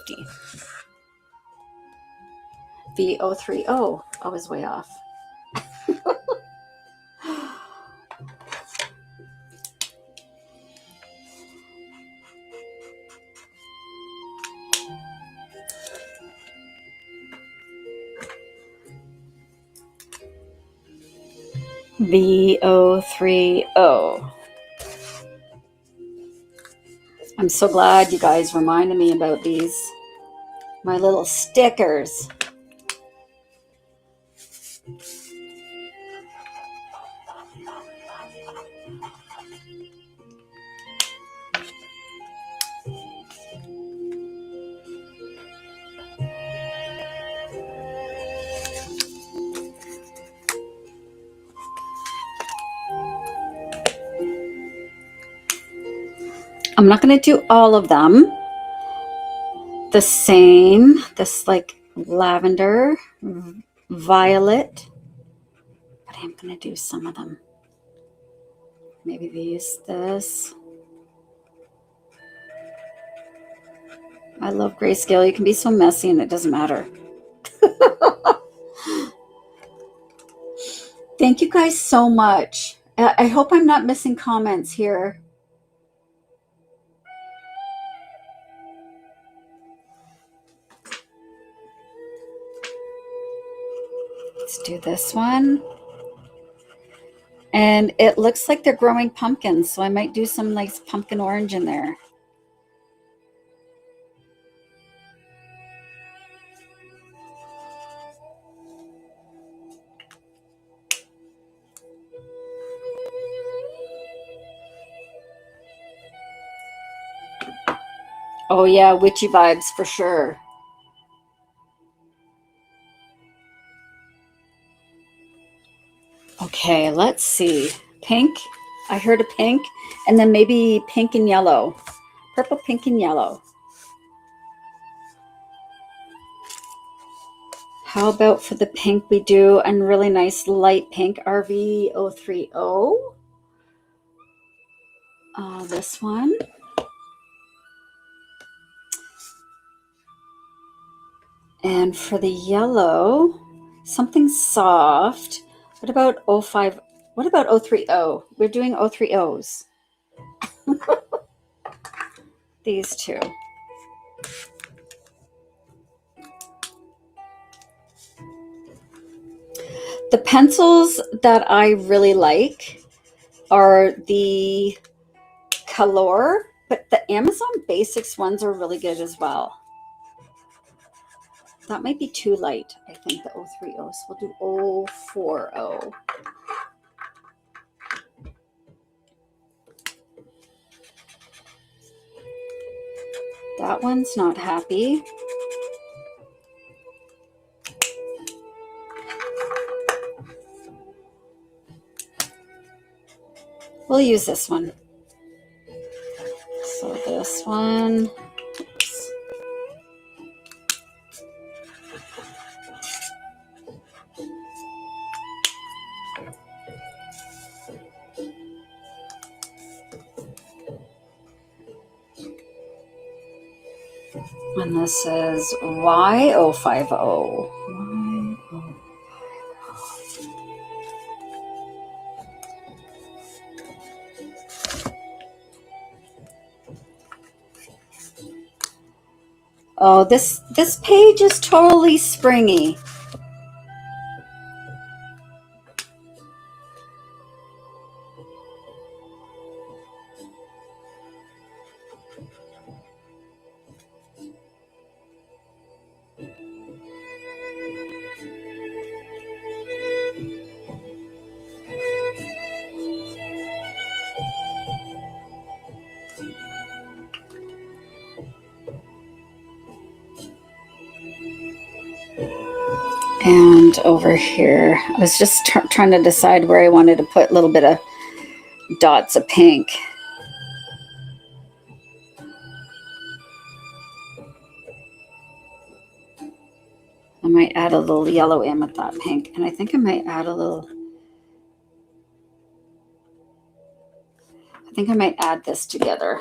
V030. I was way off. V030. I'm so glad you guys reminded me about these. My little stickers. I'm not going to do all of them the same. This like lavender, violet, but I'm going to do some of them. Maybe this. I love Greyscale. You can be so messy and it doesn't matter. Thank you guys so much. I hope I'm not missing comments here. Let's do this one. And it looks like they're growing pumpkins, so I might do some nice pumpkin orange in there. Oh yeah, witchy vibes for sure. Okay, let's see. Pink. I heard a pink, and then maybe pink and yellow. Purple, pink, and yellow. How about for the pink, we do a really nice light pink RV030. This one. And for the yellow, something soft. What about 05? What about 030? We're doing 030s. These two. The pencils that I really like are the Color, but the Amazon Basics ones are really good as well. That might be too light, I think, the 030. So we'll do 040. That one's not happy. We'll use this one. So this one. Oops. And this is Y050. Oh, this page is totally springy. And over here, I was just trying to decide where I wanted to put a little bit of dots of pink. I might add a little yellow in with that pink. And I think I might add a little, I think I might add this together.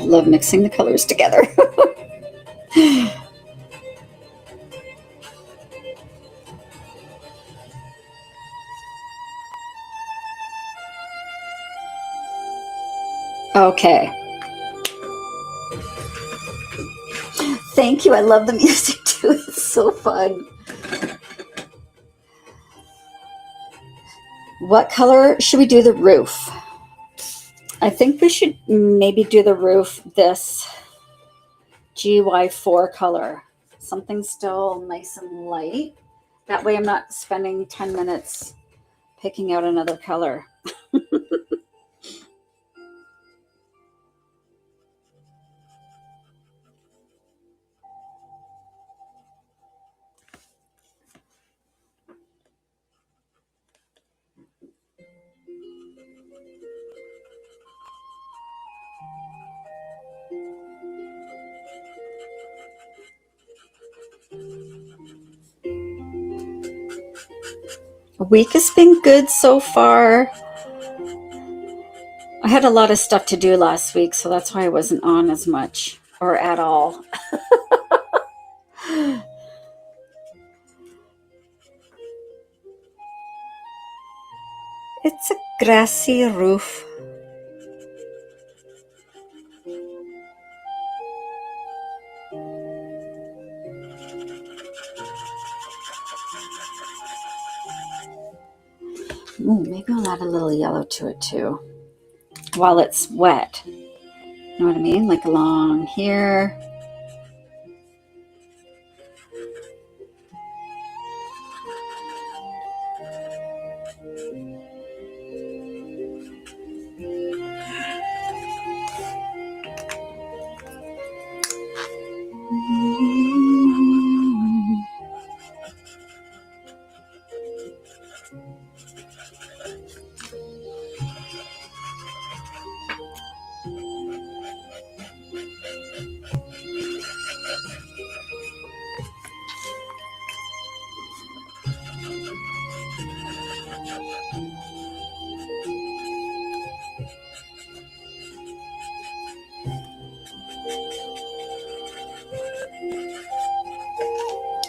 love mixing the colors together. Okay. Thank you. I love the music too. It's so fun. What color should we do the roof? I think we should maybe do the roof this GY4 color. Something still nice and light. That way I'm not spending 10 minutes picking out another color. A week has been good so far. I had a lot of stuff to do last week, so that's why I wasn't on as much or at all. It's a grassy roof. Ooh, maybe I'll add a little yellow to it too while it's wet. You know what I mean? Like along here.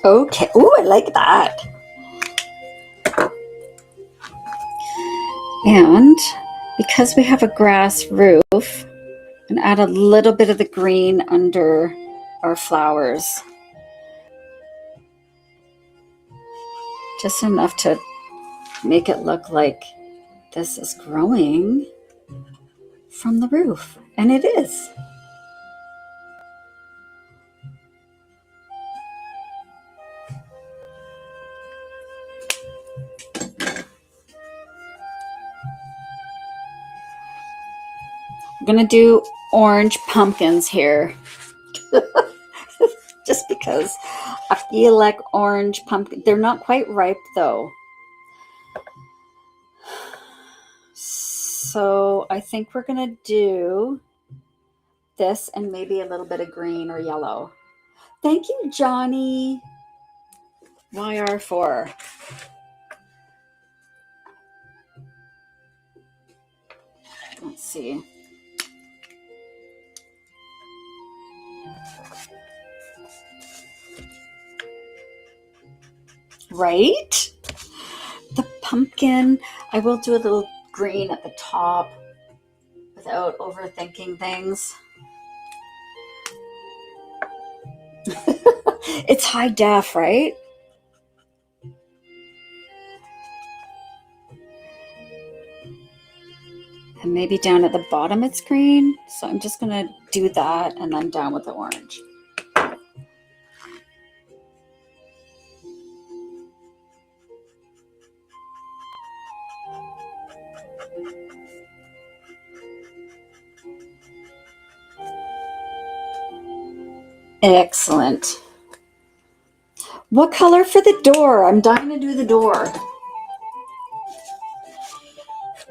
Okay. Ooh, I like that. And because we have a grass roof, and add a little bit of the green under our flowers. Just enough to make it look like this is growing from the roof. And it is. I'm going to do orange pumpkins here. Just because I feel like orange pumpkin. They're not quite ripe though. So I think we're going to do this and maybe a little bit of green or yellow. Thank you, Johnny. YR4. Let's see. Right? The pumpkin. I will do a little green at the top without overthinking things. It's high def, right? And maybe down at the bottom it's green. So I'm just going to do that and then down with the orange. Excellent. What color for the door? I'm dying to do the door.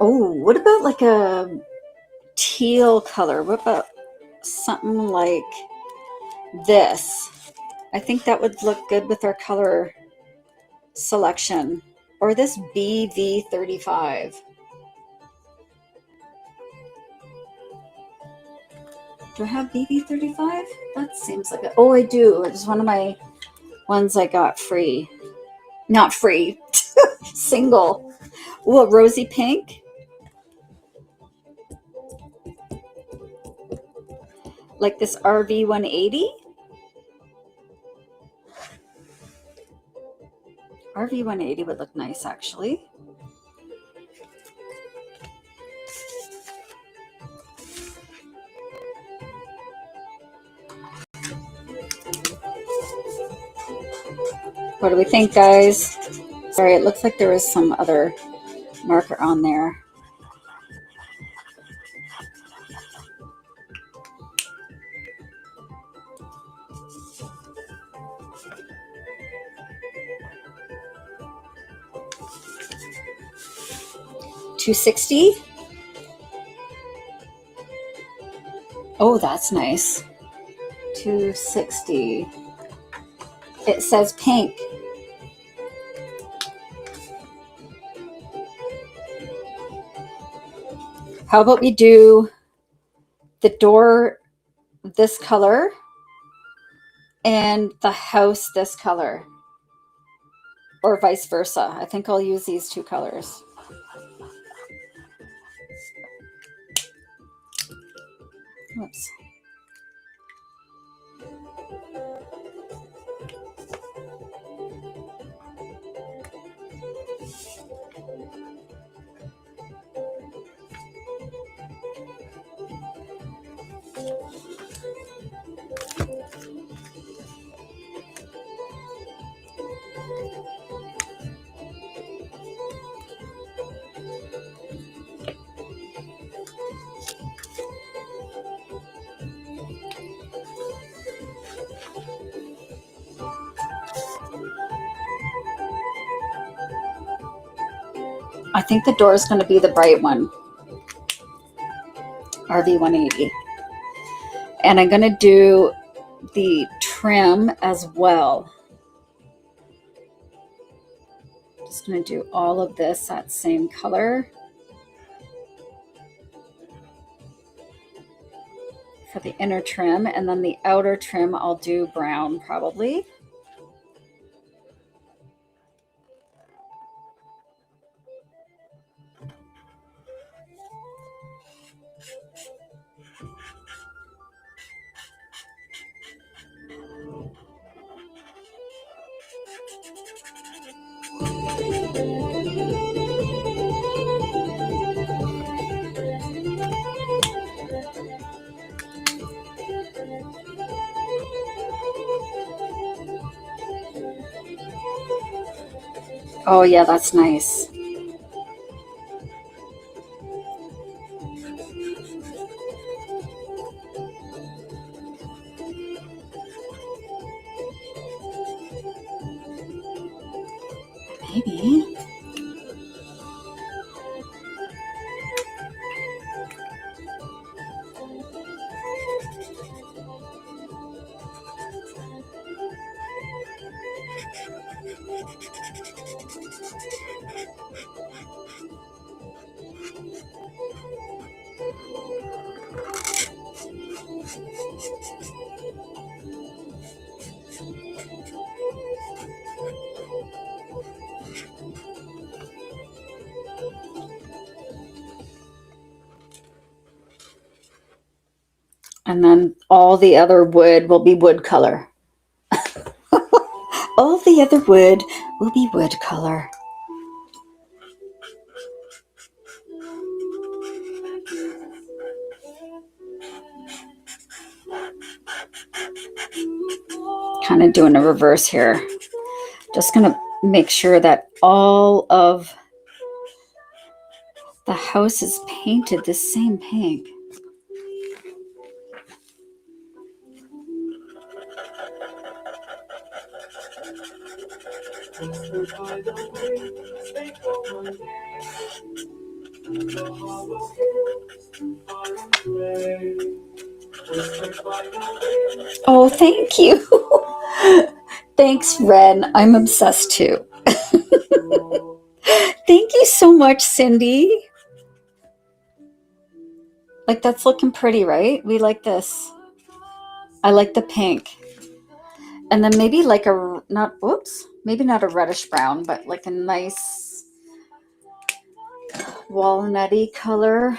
Oh, what about like a teal color? What about something like this? I think that would look good with our color selection. Or this BV35. Do I have BB35? That seems like it. Oh, I do. It was one of my ones I got free. Not free. Single. Oh, a rosy pink. Like this RV 180. RV 180 would look nice, actually. What do we think, guys? Sorry, it looks like there was some other marker on there. $260. Oh, that's nice. $260. It says pink. How about we do the door this color and the house this color, or vice versa? I think I'll use these two colors. Oops. I think the door is going to be the bright one, RV 180. And I'm going to do the trim as well. Just going to do all of this that same color for the inner trim, and then the outer trim I'll do brown probably. Oh yeah, that's nice. Maybe. And then all the other wood will be wood color. All the other wood will be wood color. Kind of doing a reverse here. Just going to make sure that all of the house is painted the same pink. Oh, thank you. Thanks, Ren. I'm obsessed too. Thank you so much, Cindy. Like that's looking pretty, right? We like this. I like the pink. And then maybe like maybe not a reddish brown, but like a nice walnutty color.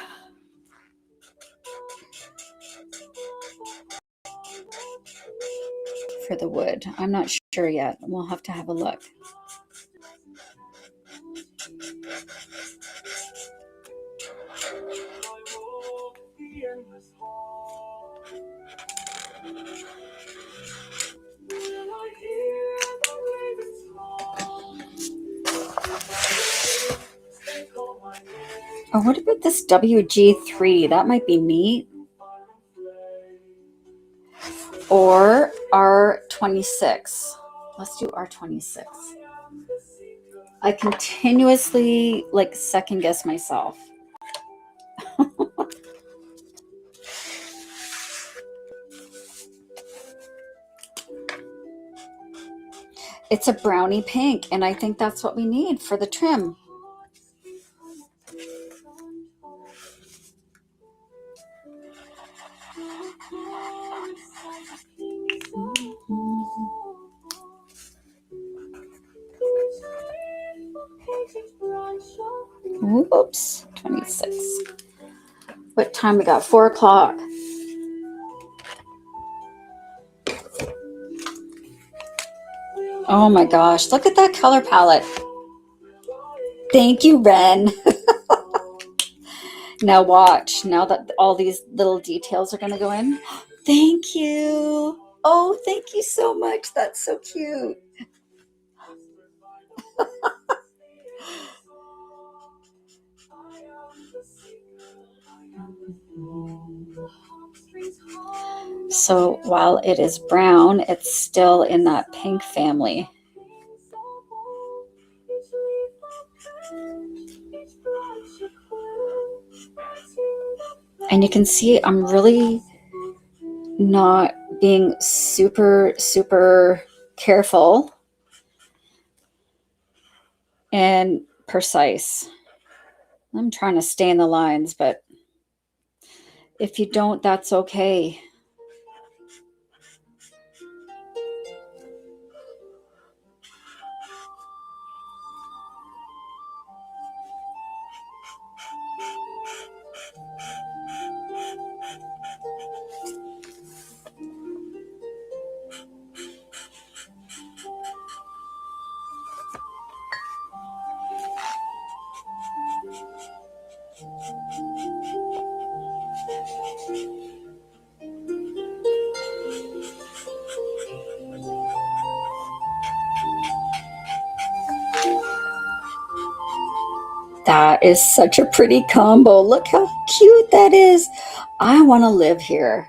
For the wood. I'm not sure yet. We'll have to have a look. Oh, what about this WG3? That might be neat. Or R26. Let's do R26. I continuously like second guess myself. It's a brownie pink, and I think that's what we need for the trim. Whoops, 26. What time we got? 4 o'clock. Oh my gosh, look at that color palette. Thank you, Ren. Now watch, now that all these little details are going to go in. Thank you. Oh, thank you so much. That's so cute. So while it is brown, it's still in that pink family. And you can see I'm really not being super, super careful and precise. I'm trying to stay in the lines, but if you don't, that's okay. That is such a pretty combo. Look how cute that is. I want to live here.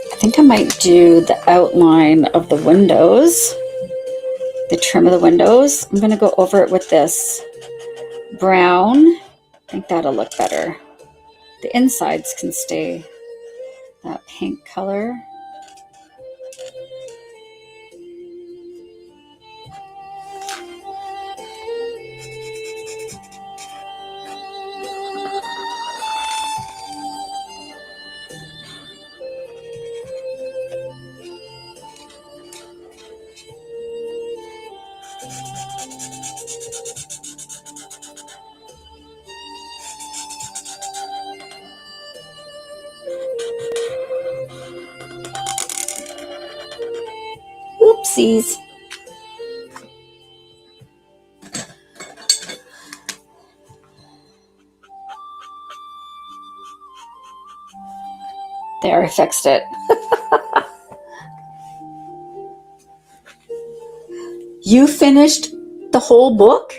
I think I might do the outline of the windows, the trim of the windows. I'm going to go over it with this brown. I think that'll look better. The insides can stay that pink color. Oopsies. There, I fixed it. You finished the whole book?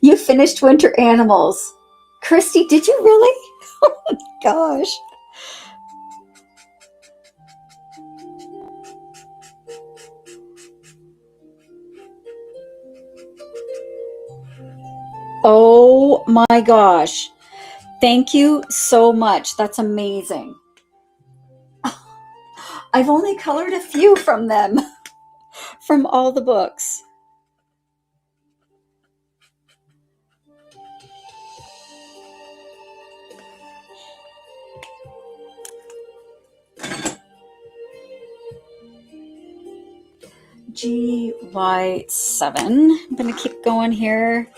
You finished Winter Animals. Christy, did you really? Oh my gosh. Oh my gosh. Thank you so much. That's amazing. I've only colored a few from them, from all the books. GY7. I'm going to keep going here.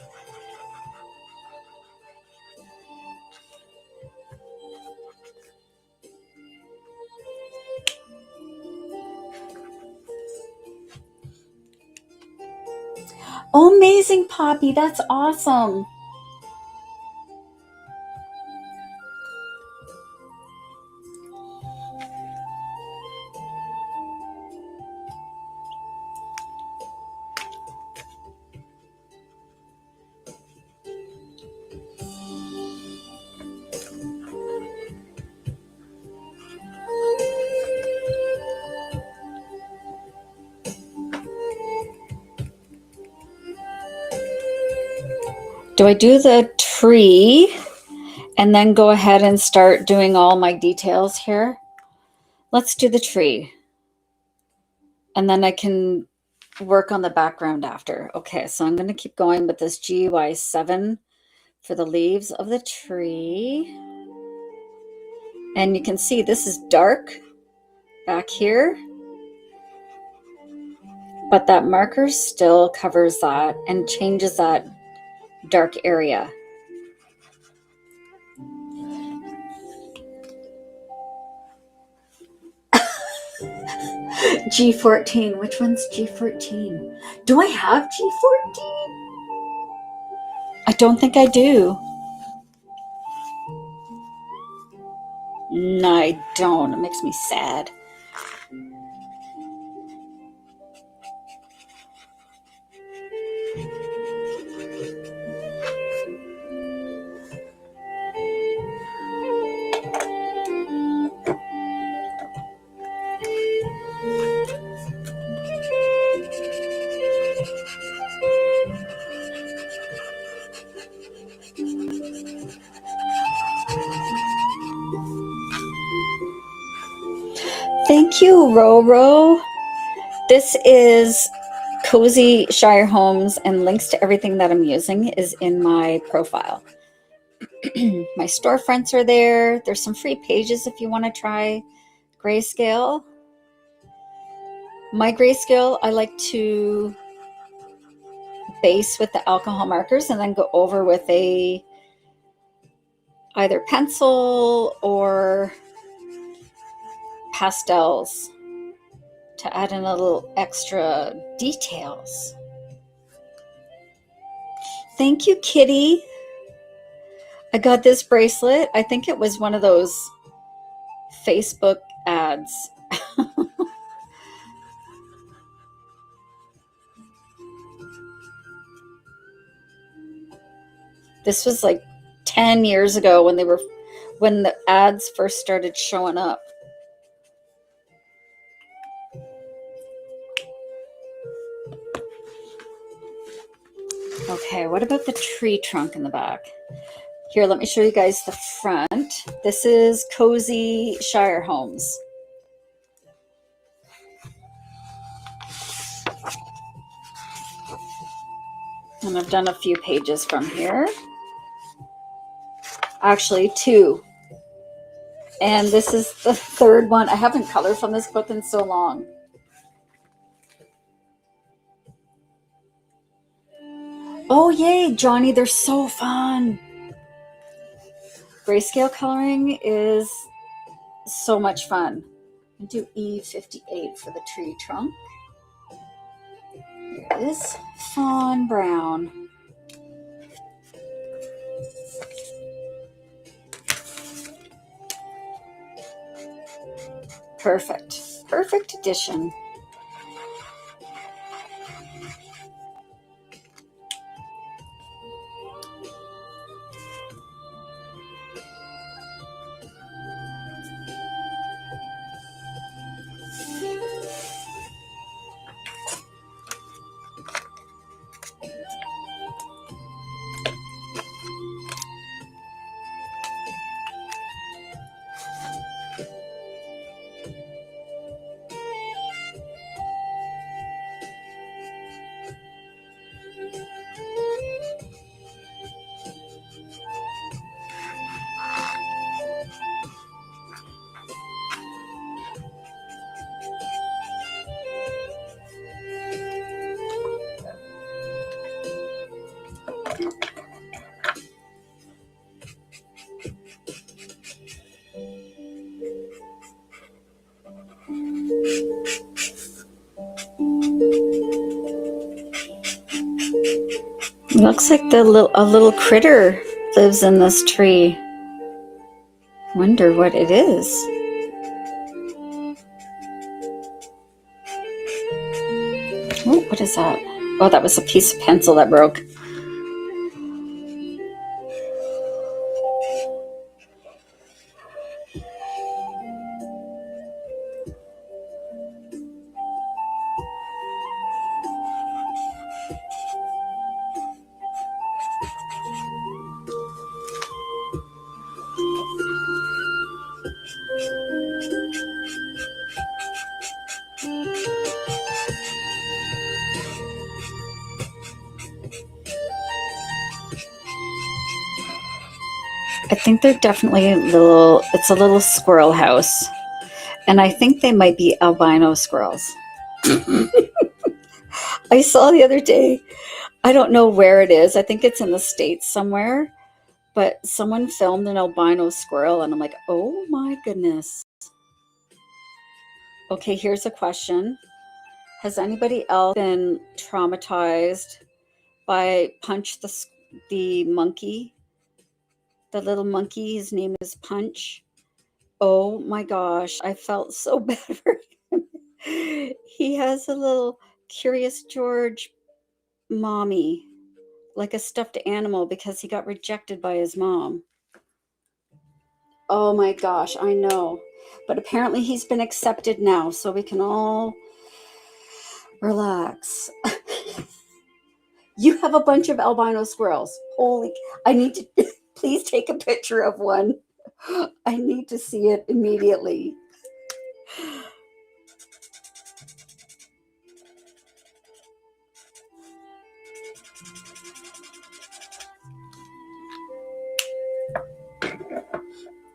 Oh, amazing, Poppy. That's awesome. Do I do the tree and then go ahead and start doing all my details here? Let's do the tree. And then I can work on the background after. Okay, so I'm going to keep going with this GY7 for the leaves of the tree. And you can see this is dark back here, but that marker still covers that and changes that dark area. G14. Which one's G14? Do I have G14? I don't think I do. No, I don't. It makes me sad. Thank you, Roro. This is Cozy Shire Homes, and links to everything that I'm using is in my profile. My storefronts are there. There's some free pages if you want to try Greyscale. My Greyscale, I like to base with the alcohol markers and then go over with a either pencil or pastels to add in a little extra details. Thank you, Kitty. I got this bracelet. I think it was one of those Facebook ads. This was like 10 years ago when the ads first started showing up. Okay, what about the tree trunk in the back? Here, let me show you guys the front. This is Cozy Shire Homes. And I've done a few pages from here. Actually, 2. And this is the 3rd one. I haven't colored from this book in so long. Oh, yay, Johnny, they're so fun. Grayscale coloring is so much fun. I do E58 for the tree trunk. Here it is, fawn brown. Perfect. Perfect addition. Looks like a little critter lives in this tree. Wonder what it is. Oh, what is that? Oh, that was a piece of pencil that broke. I think they're definitely it's a little squirrel house. And I think they might be albino squirrels. I saw the other day, I don't know where it is. I think it's in the States somewhere. But someone filmed an albino squirrel and I'm like, oh my goodness. Okay, here's a question. Has anybody else been traumatized by Punch the monkey? The little monkey, his name is Punch. Oh my gosh, I felt so bad for him. He has a little Curious George mommy, like a stuffed animal because he got rejected by his mom. Oh my gosh, I know. But apparently he's been accepted now, so we can all relax. You have a bunch of albino squirrels. Holy, I need to please take a picture of one. I need to see it immediately.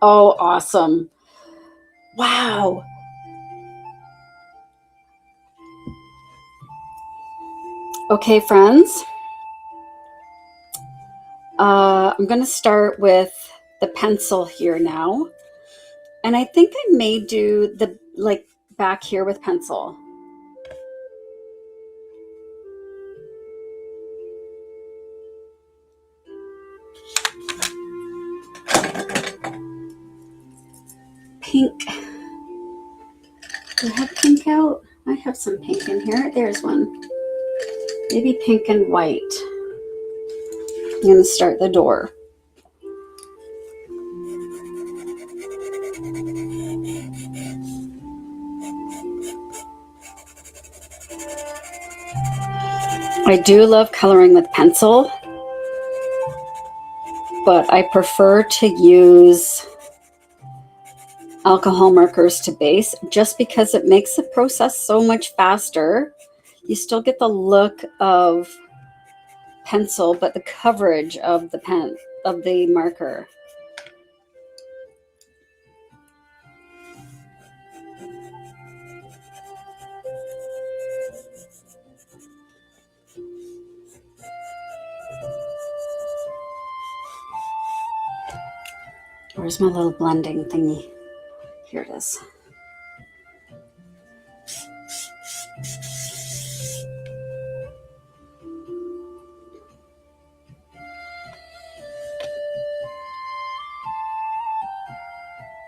Oh, awesome. Wow. Okay, friends. I'm going to start with the pencil here now. And I think I may do the back here with pencil. Pink. Do I have pink out? I have some pink in here. There's one. Maybe pink and white. I'm going to start the door. I do love coloring with pencil, but I prefer to use alcohol markers to base just because it makes the process so much faster. You still get the look of pencil, but the coverage of the marker. Where's my little blending thingy? Here it is.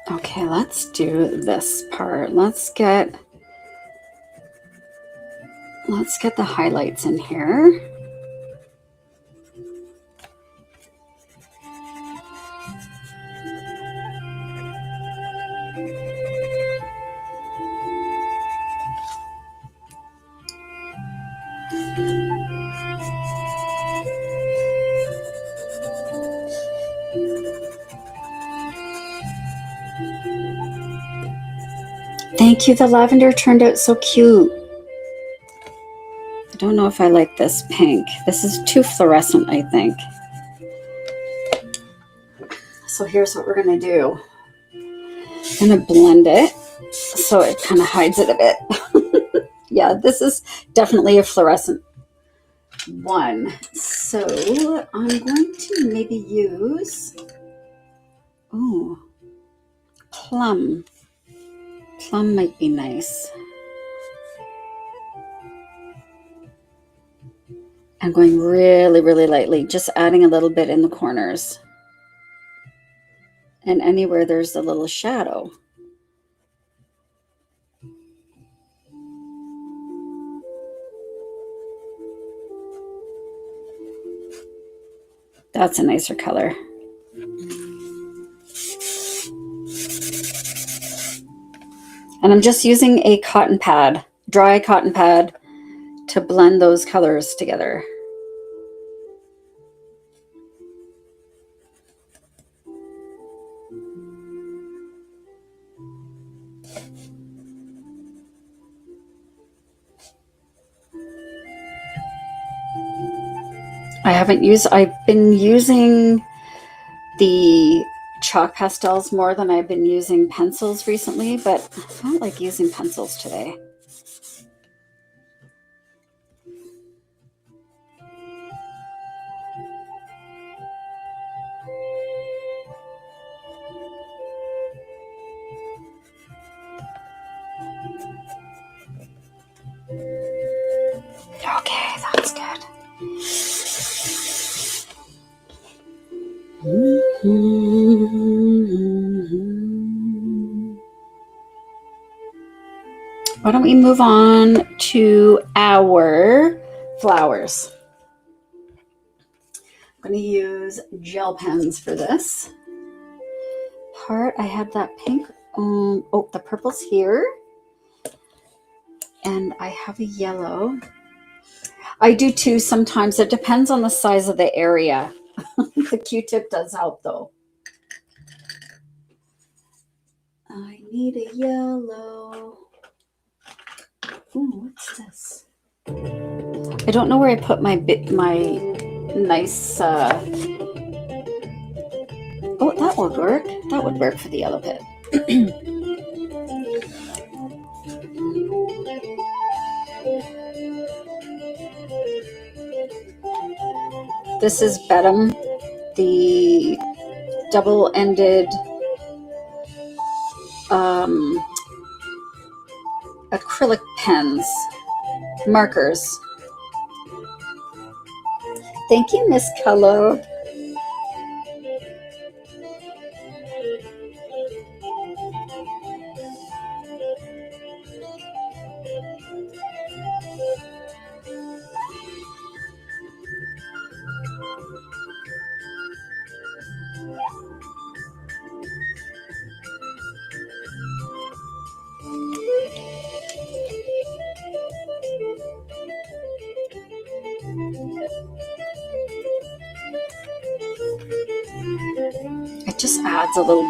Okay, let's do this part. Let's get the highlights in here. Thank you. The lavender turned out so cute. I don't know if I like this pink. This is too fluorescent, I think. So here's what we're going to do. I'm going to blend it so it kind of hides it a bit. Yeah, this is definitely a fluorescent one. So I'm going to maybe use, oh, plum. Plum might be nice. I'm going really, really lightly, just adding a little bit in the corners and anywhere there's a little shadow. That's a nicer color. And I'm just using a cotton pad, dry cotton pad, to blend those colors together. I've been using the chalk pastels more than I've been using pencils recently, but I don't like using pencils today. Okay, that's good. Why don't we move on to our flowers? I'm going to use gel pens for this part. I have that pink, oh, the purple's here. And I have a yellow. I do too sometimes. It depends on the size of the area. The Q-tip does help though. I need a yellow. Ooh, what's this? I don't know where I put my nice. Oh, that would work. That would work for the yellow bit. This is Bedham, the double-ended acrylic pens, markers. Thank you, Miss Color. It just adds a little,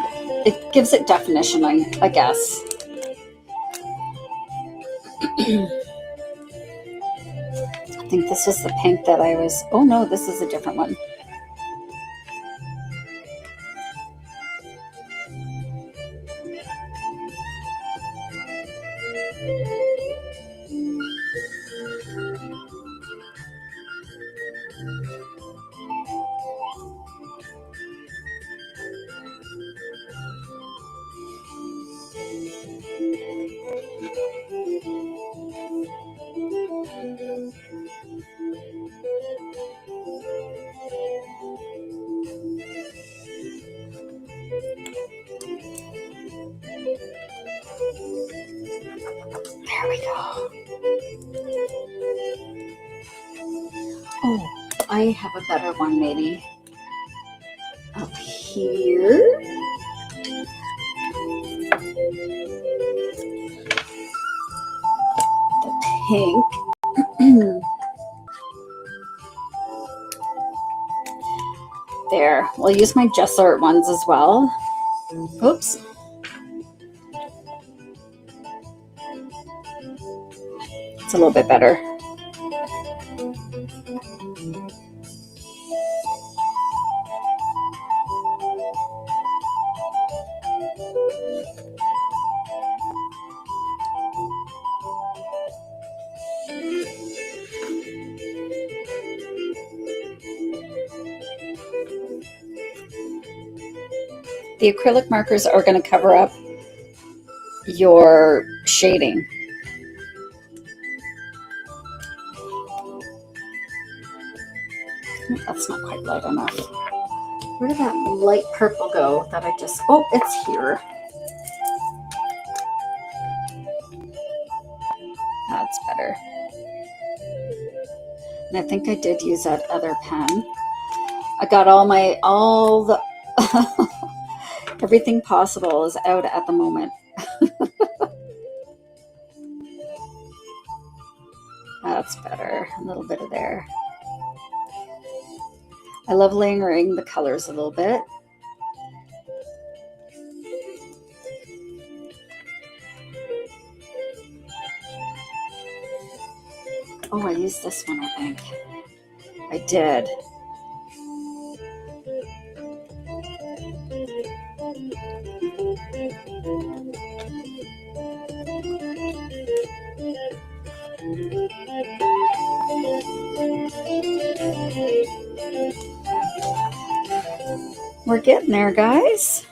it gives it definition, I guess. I think this was the pink that I was, oh no, this is a different one. go. Oh, I have a better one maybe. Up here. The pink. There. We'll use my Just Art ones as well. Oops. It's a little bit better. The acrylic markers are going to cover up your shading. That's not quite light enough. Where did that light purple go that I just... Oh, it's here. That's better. And I think I did use that other pen. I got all the... everything possible is out at the moment. That's better. A little bit of there. I love layering the colors a little bit. Oh, I used this one, I think. I did. We're getting there, guys.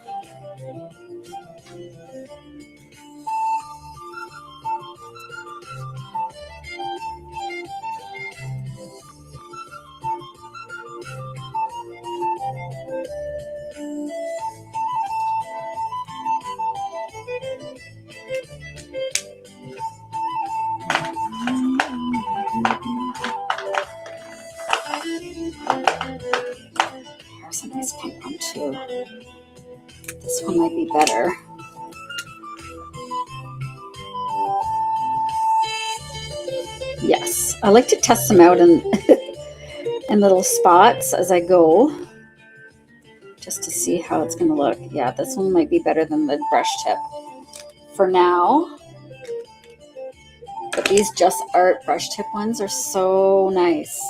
Here's a nice pink one too. This one might be better. Yes, I like to test them out in, in little spots as I go, just to see how it's going to look. Yeah, this one might be better than the brush tip for now. But these Just Art brush tip ones are so nice.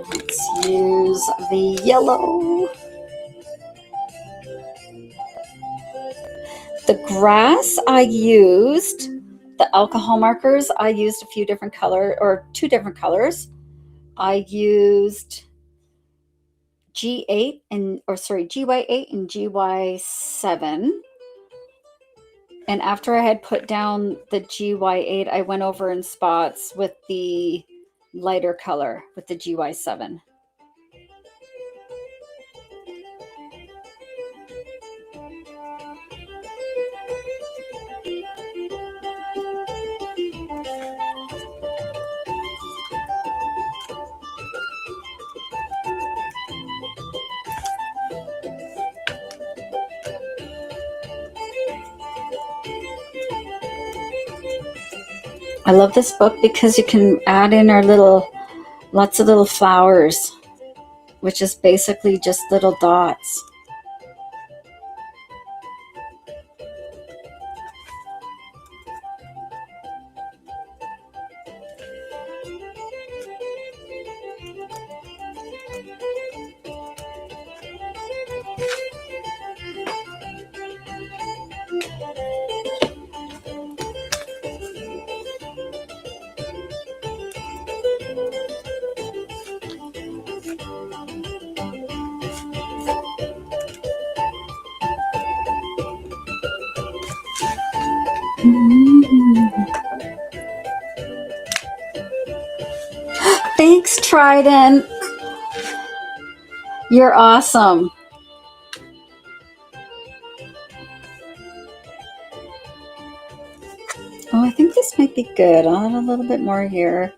Let's use the yellow. The grass I used, the alcohol markers, I used a few different color or two different colors. I used GY8 and GY7. And after I had put down the GY8, I went over in spots with the lighter color with the GY7. I love this book because you can add in our lots of little flowers, which is basically just little dots. Thanks, Trident. You're awesome. Oh, I think this might be good. I'll add a little bit more here.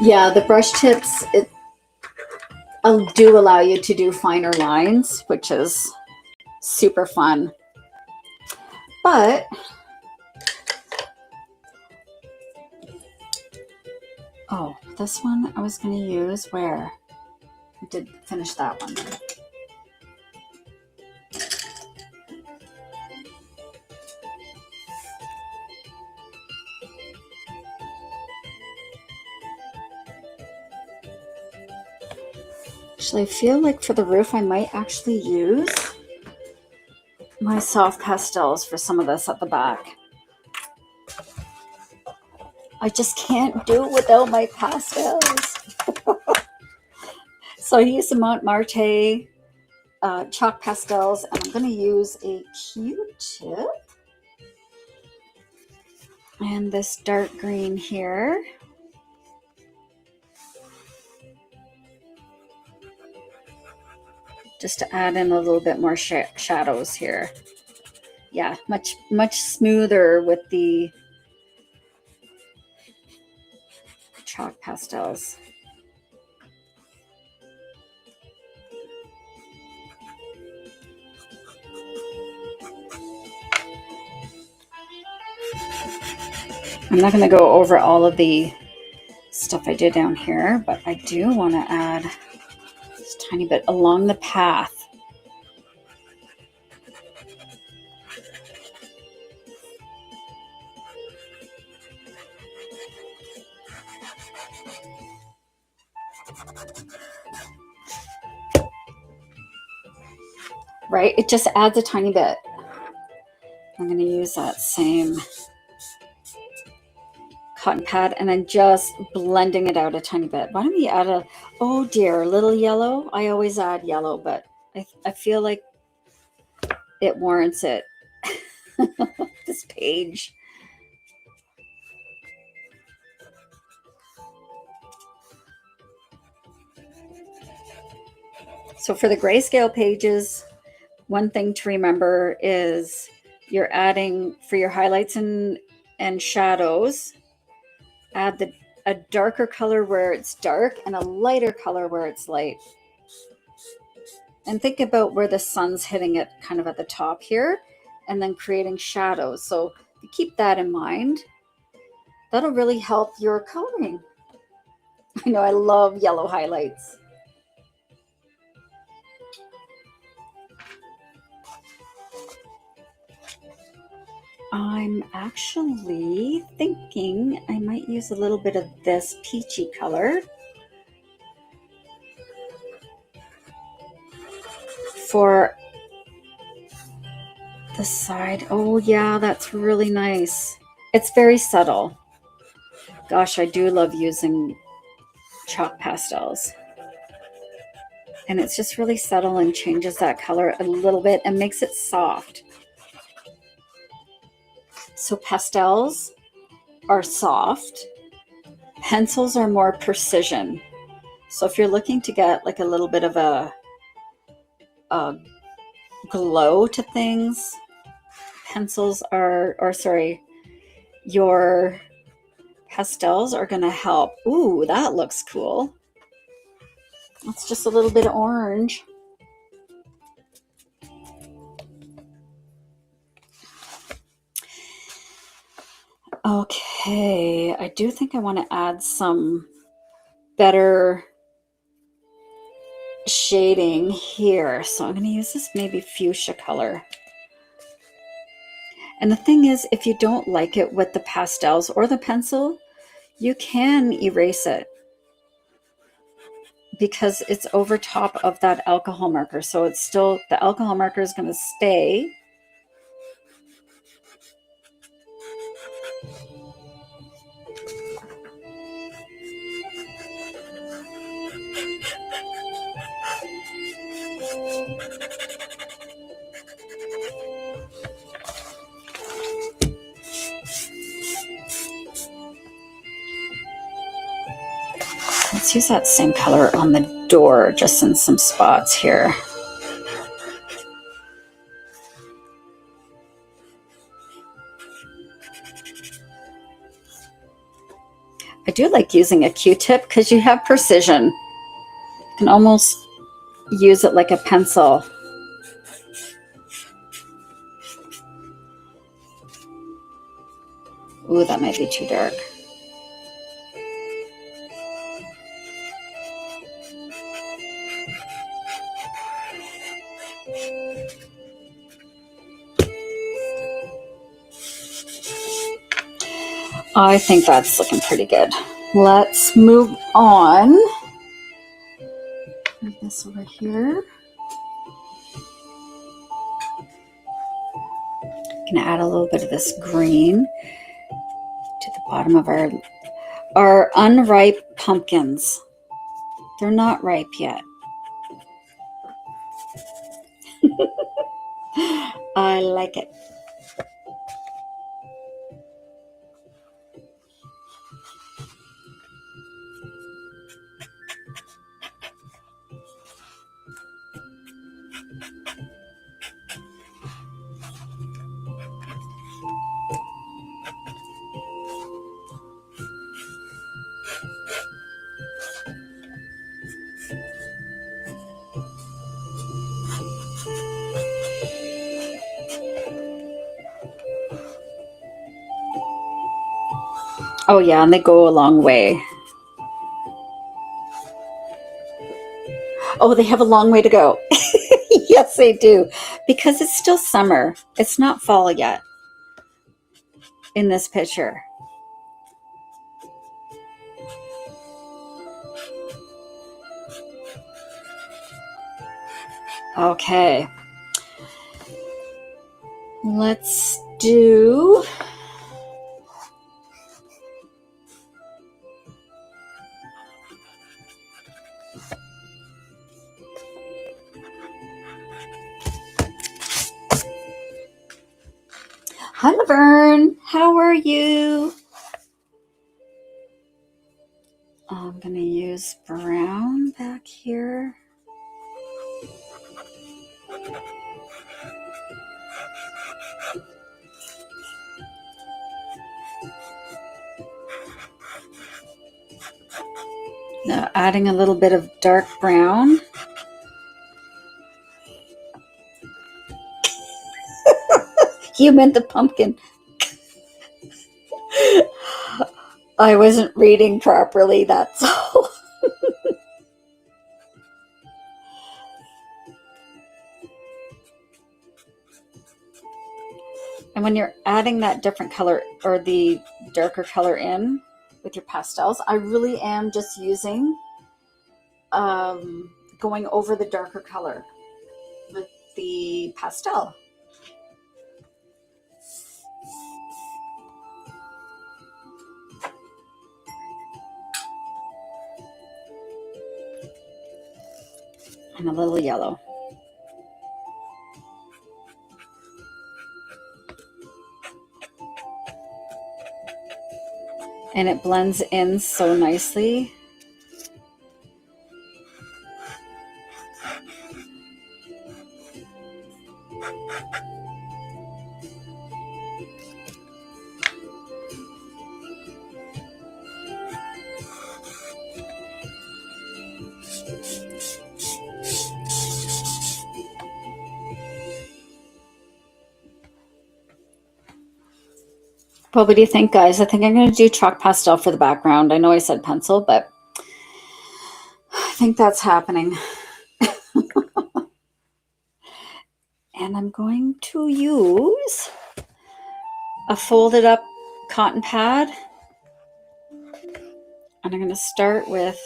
Yeah, the brush tips do allow you to do finer lines, which is super fun. But oh, this one I was going to use where I did finish that one. Actually, I feel like for the roof, I might actually use my soft pastels for some of this at the back. I just can't do it without my pastels. So I use some Montmartre chalk pastels, and I'm going to use a Q-tip and this dark green here. Just to add in a little bit more shadows here. Yeah, much smoother with the chalk pastels. I'm not going to go over all of the stuff I did down here, but I do want to add this tiny bit along the path. Right? It just adds a tiny bit. I'm going to use that same cotton pad and then just blending it out a tiny bit. Why don't we add oh dear, a little yellow? I always add yellow, but I feel like it warrants it. This page. So for the grayscale pages, one thing to remember is you're adding for your highlights and shadows, add a darker color where it's dark and a lighter color where it's light. And think about where the sun's hitting it kind of at the top here and then creating shadows. So if you keep that in mind, that'll really help your coloring. I know I love yellow highlights. I'm actually thinking I might use a little bit of this peachy color for the side. Oh yeah, that's really nice. It's very subtle. Gosh, I do love using chalk pastels. And it's just really subtle and changes that color a little bit and makes it soft. So pastels are soft. Pencils are more precision. So if you're looking to get like a little bit of a glow to things, pencils are, or sorry, your pastels are going to help. Ooh, that looks cool. That's just a little bit of orange. Okay, I do think I want to add some better shading here. So I'm going to use this maybe fuchsia color. And the thing is, if you don't like it with the pastels or the pencil, you can erase it. because it's over top of that alcohol marker. So it's still, the alcohol marker is going to stay. Let's use that same color on the door, just in some spots here. I do like using a Q-tip because you have precision. You can almost use it like a pencil. Ooh, that might be too dark. I think that's looking pretty good. Let's move on. Move this over here. Gonna add a little bit of this green to the bottom of our unripe pumpkins. They're not ripe yet. I like it. Oh yeah, and they go a long way. Oh, they have a long way to go. Yes, they do. Because it's still summer. It's not fall yet in this picture. Okay. Let's do... Hi, Laverne. How are you? I'm going to use brown back here. Now adding a little bit of dark brown. You meant the pumpkin. I wasn't reading properly, that's all. And when you're adding that different color or the darker color in with your pastels, I really am just using, going over the darker color with the pastel. And a little yellow. And it blends in so nicely. Well, what do you think, guys? I think I'm going to do chalk pastel for the background. I know I said pencil, but I think that's happening. And I'm going to use a folded up cotton pad. And I'm going to start with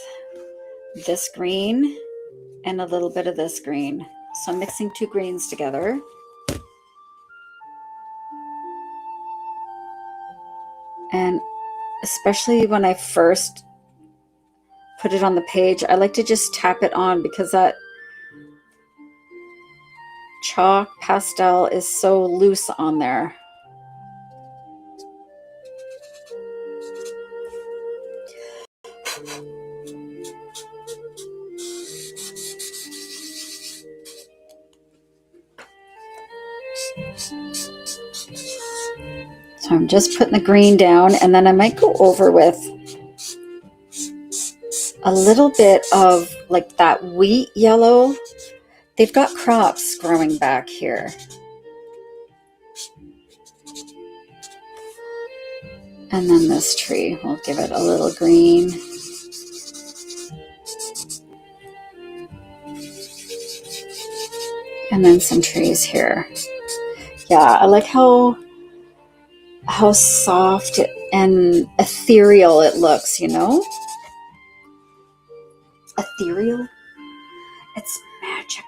this green and a little bit of this green. So I'm mixing two greens together. And especially when I first put it on the page, I like to just tap it on because that chalk pastel is so loose on there. So I'm just putting the green down, and then I might go over with a little bit of like that wheat yellow. They've got crops growing back here. And then this tree, we'll give it a little green. And then some trees here. Yeah, I like how soft and ethereal it looks, you know? Ethereal? It's magical.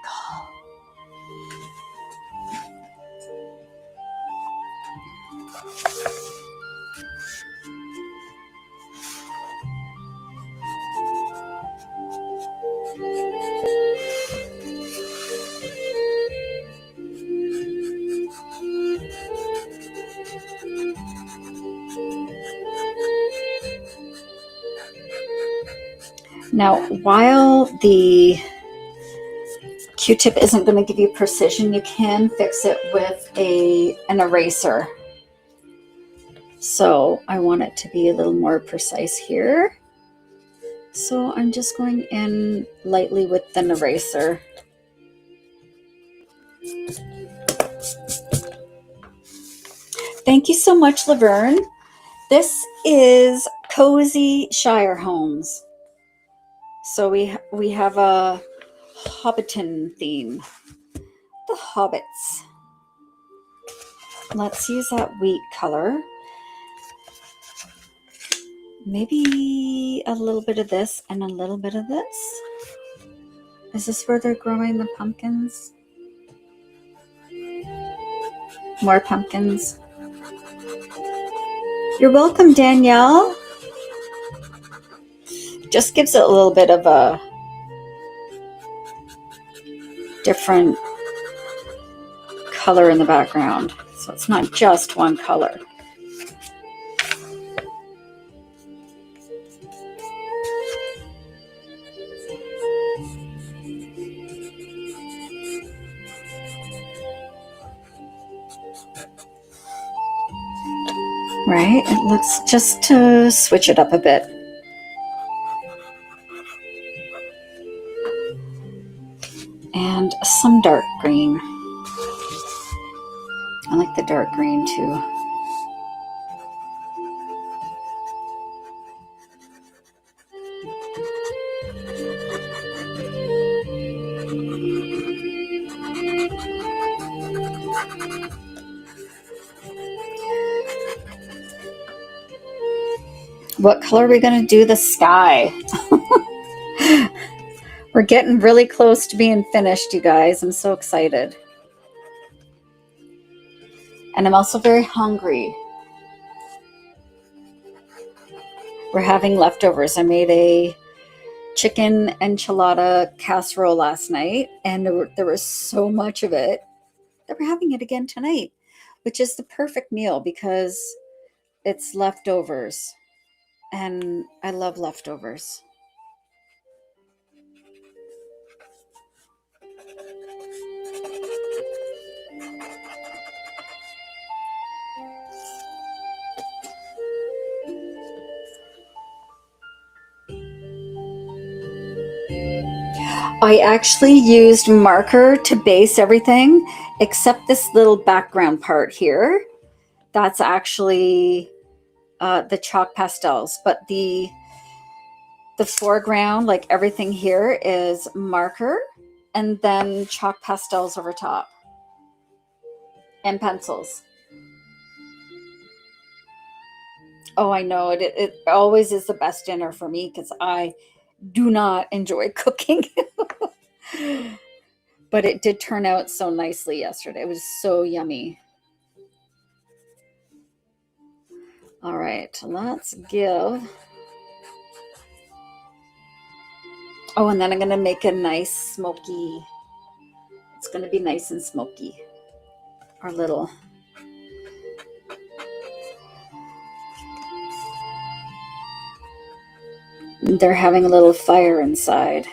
Now, while the Q-tip isn't going to give you precision, you can fix it with an eraser. So I want it to be a little more precise here. So I'm just going in lightly with an eraser. Thank you so much, Laverne. This is Cozy Shire Homes. So we have a Hobbiton theme. The Hobbits. Let's use that wheat color. Maybe a little bit of this and a little bit of this. Is this where they're growing the pumpkins? More pumpkins. You're welcome, Danielle. Just gives it a little bit of a different color in the background. So it's not just one color. Right? It looks just to switch it up a bit. And some dark green. I like the dark green too. What color are we going to do the sky? We're getting really close to being finished, you guys. I'm so excited. And I'm also very hungry. We're having leftovers. I made a chicken enchilada casserole last night, and there was so much of it that we're having it again tonight, which is the perfect meal because it's leftovers. And I love leftovers. I actually used marker to base everything except this little background part here. That's actually the chalk pastels, but the foreground, like everything here, is marker and then chalk pastels over top and pencils. Oh, I know it always is the best dinner for me because I do not enjoy cooking. But it did turn out so nicely yesterday. It was so yummy. All right, let's give. Oh, and then I'm going to make a nice smoky. It's going to be nice and smoky. Our little. They're having a little fire inside.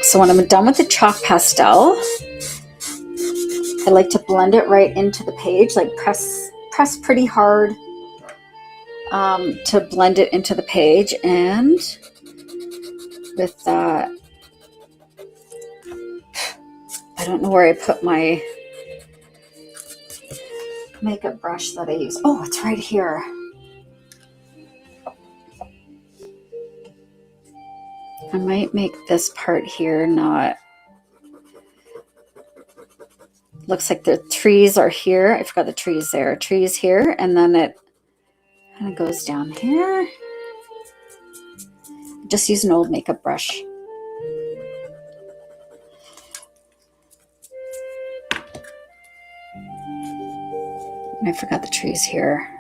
So when I'm done with the chalk pastel, I like to blend it right into the page, like press pretty hard to blend it into the page. And with that, I don't know where I put my makeup brush that I use. Oh, it's right here. I might make this part here not. Looks like the trees are here. I forgot the trees there. Trees here, and then it kind of goes down here. Just use an old makeup brush. I forgot the trees here.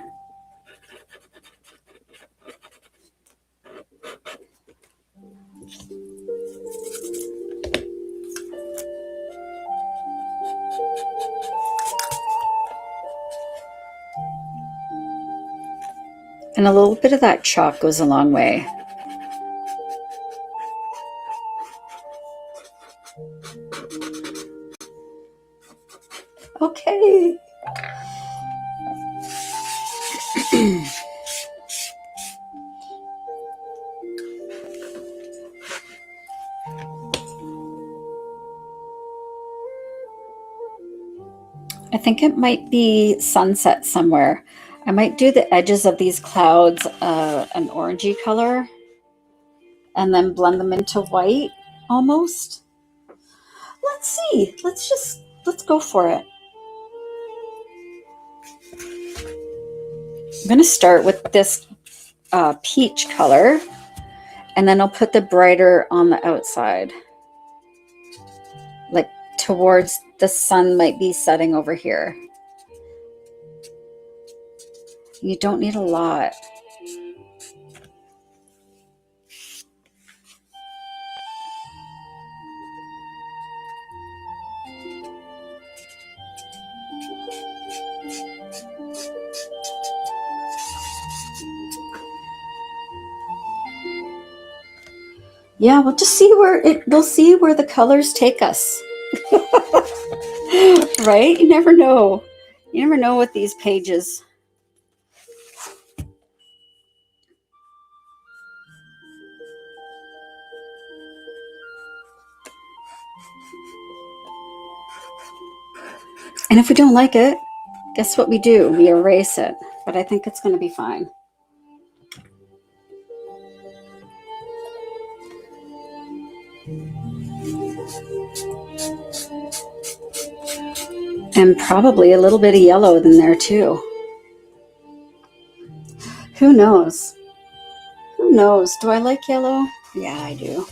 And a little bit of that chalk goes a long way. Okay. I think it might be sunset somewhere. I might do the edges of these clouds an orangey color and then blend them into white almost. Let's see. Let's go for it. I'm going to start with this peach color, and then I'll put the brighter on the outside. Like towards the sun might be setting over here. You don't need a lot. Yeah, we'll just see we'll see where the colors take us. Right? You never know. You never know with these pages. And if we don't like it, guess what we do? We erase it. But I think it's going to be fine. And probably a little bit of yellow in there too. Who knows? Who knows? Do I like yellow? Yeah, I do.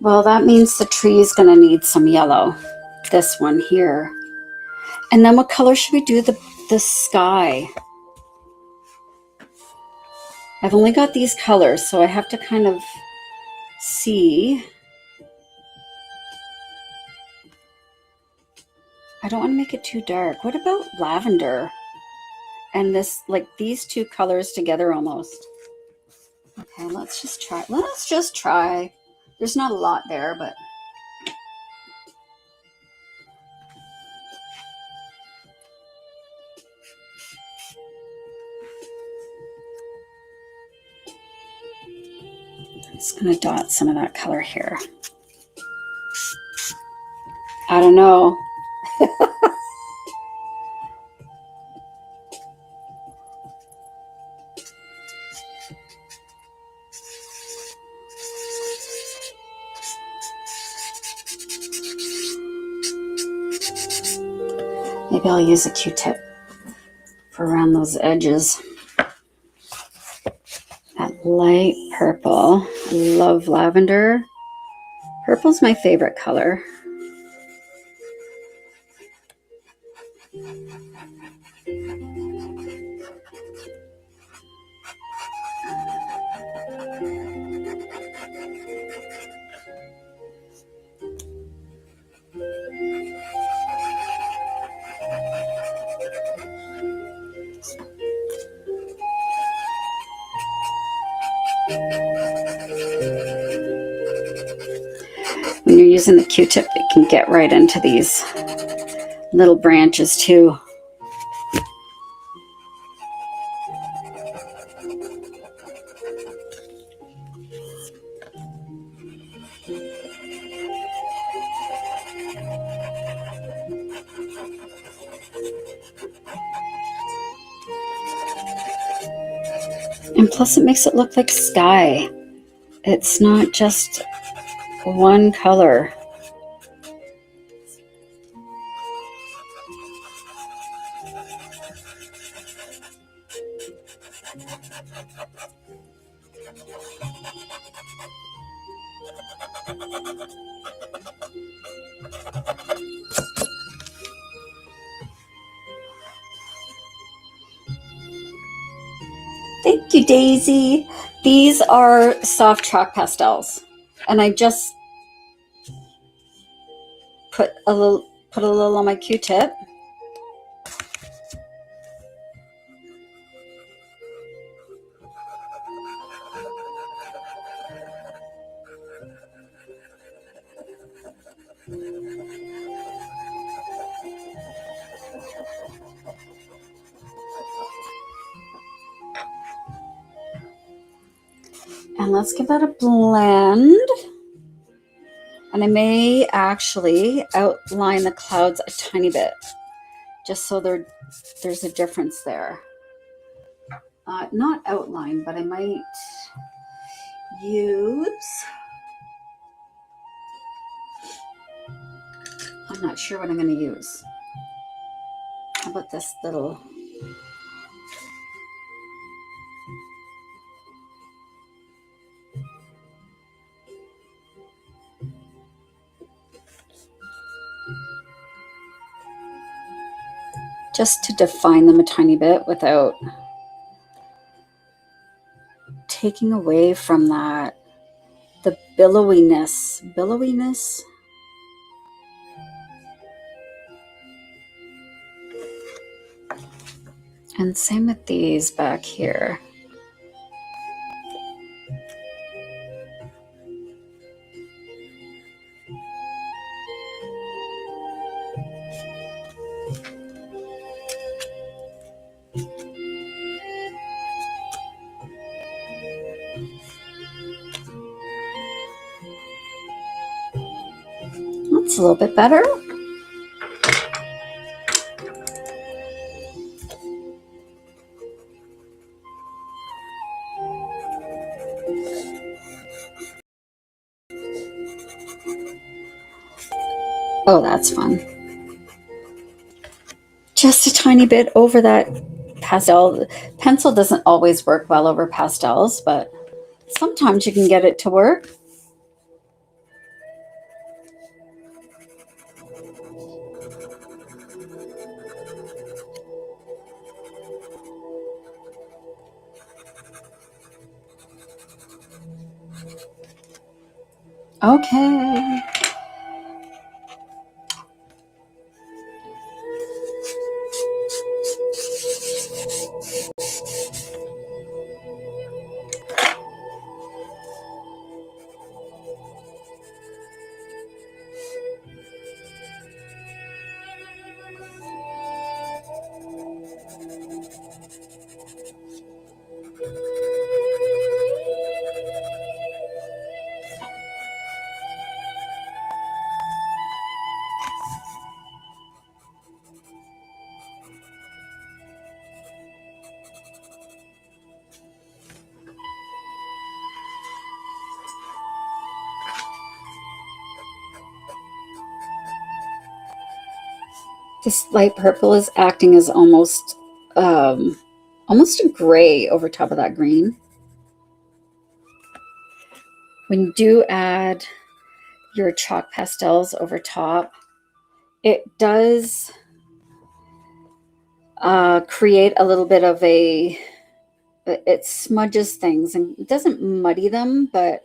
Well, that means the tree is going to need some yellow. This one here. And then what color should we do the sky? I've only got these colors, so I have to kind of see. I don't want to make it too dark. What about lavender? And this, like these two colors together almost. Okay, let's just try. Let's just try. There's not a lot there, but I'm just gonna dot some of that color here. I don't know. Maybe I'll use a Q-tip for around those edges. That light purple. I love lavender. Purple's my favorite color. When you're using the Q-tip, it can get right into these little branches too. And plus it makes it look like sky. It's not just one color. Thank you, Daisy. These are soft chalk pastels, and I just put a little on my Q-tip. And let's give that a blend. And I may actually outline the clouds a tiny bit, just so there's a difference there. Not outline, but I might use, I'm not sure what I'm going to use. How about this little, just to define them a tiny bit without taking away from that, the billowiness. And same with these back here. That's a little bit better. Oh, that's fun. Just a tiny bit over that pastel. Pencil doesn't always work well over pastels, but sometimes you can get it to work. Okay. This light purple is acting as almost a gray over top of that green. When you do add your chalk pastels over top, it does create a little bit of it smudges things, and it doesn't muddy them, but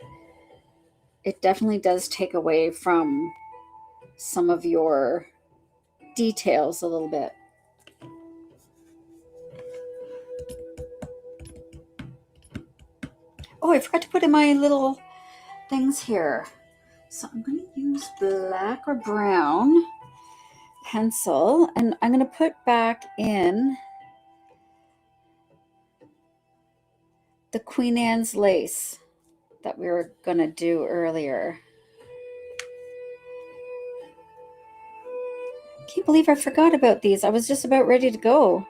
it definitely does take away from some of your details a little bit. Oh, I forgot to put in my little things here. So I'm going to use black or brown pencil, and I'm going to put back in the Queen Anne's lace that we were going to do earlier. Can't believe I forgot about these. I was just about ready to go.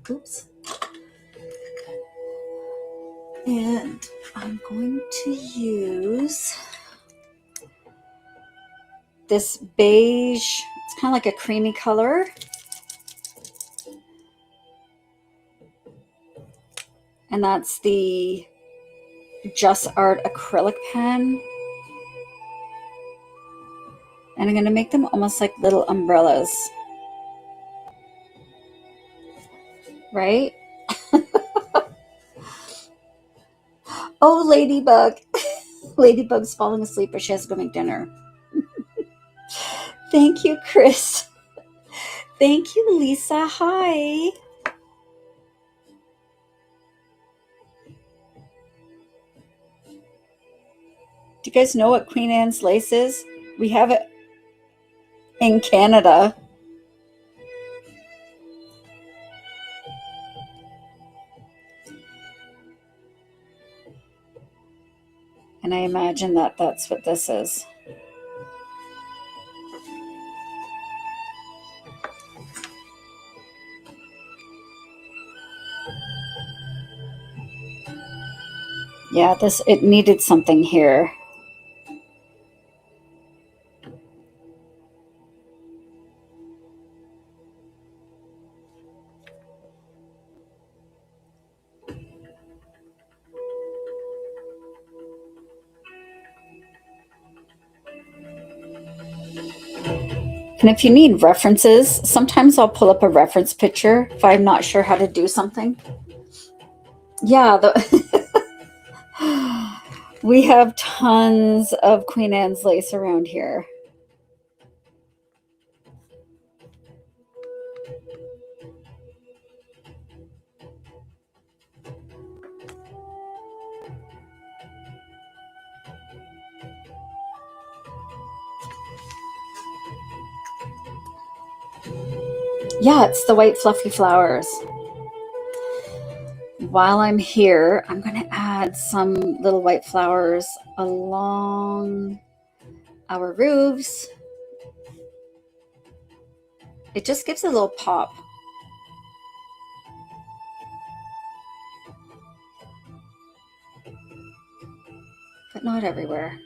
Oops. And I'm going to use this beige. It's kind of like a creamy color. And that's the Just Art acrylic pen. And I'm going to make them almost like little umbrellas. Right? Oh, Ladybug. Ladybug's falling asleep, but she has to go make dinner. Thank you, Chris. Thank you, Lisa. Hi. Do you guys know what Queen Anne's lace is? We have it in Canada. And I imagine that that's what this is. Yeah, it needed something here. And if you need references, sometimes I'll pull up a reference picture if I'm not sure how to do something. Yeah, we have tons of Queen Anne's lace around here. Yeah, it's the white fluffy flowers. While I'm here, I'm going to add some little white flowers along our roofs. It just gives a little pop. But not everywhere.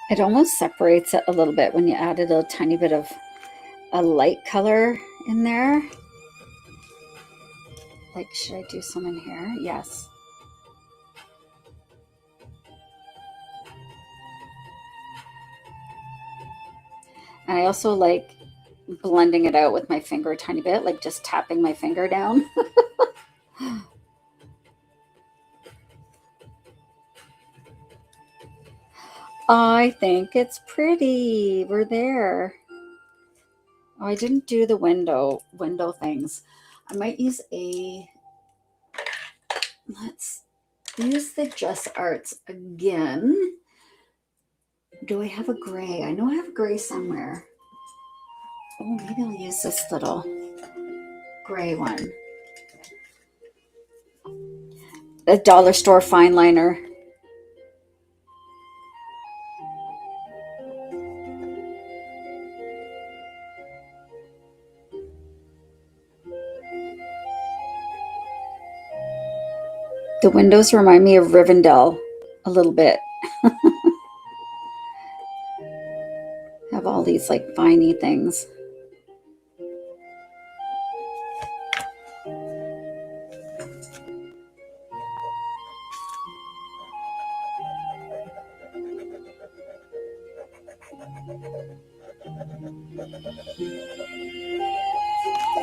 It almost separates it a little bit when you added a tiny bit of a light color in there. Like, should I do some in here? Yes. And I also like blending it out with my finger a tiny bit, like just tapping my finger down. I think it's pretty. We're there. Oh, I didn't do the window things. I might use let's use the Just Arts again. Do I have a gray? I know I have a gray somewhere. Oh, maybe I'll use this little gray one. A dollar store fine liner. The windows remind me of Rivendell a little bit. Have all these like viney things.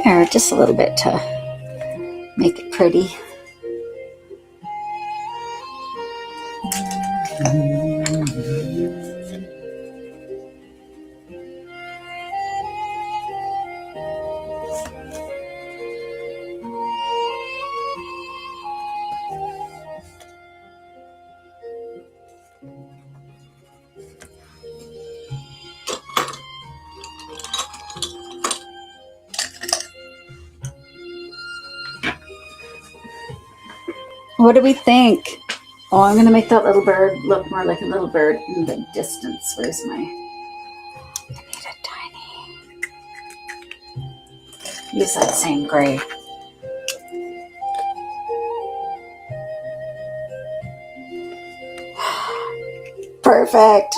There, just a little bit to make it pretty. What do we think? Oh, I'm going to make that little bird look more like a little bird in the distance. Where's my... I need a tiny... Use that same gray. Perfect.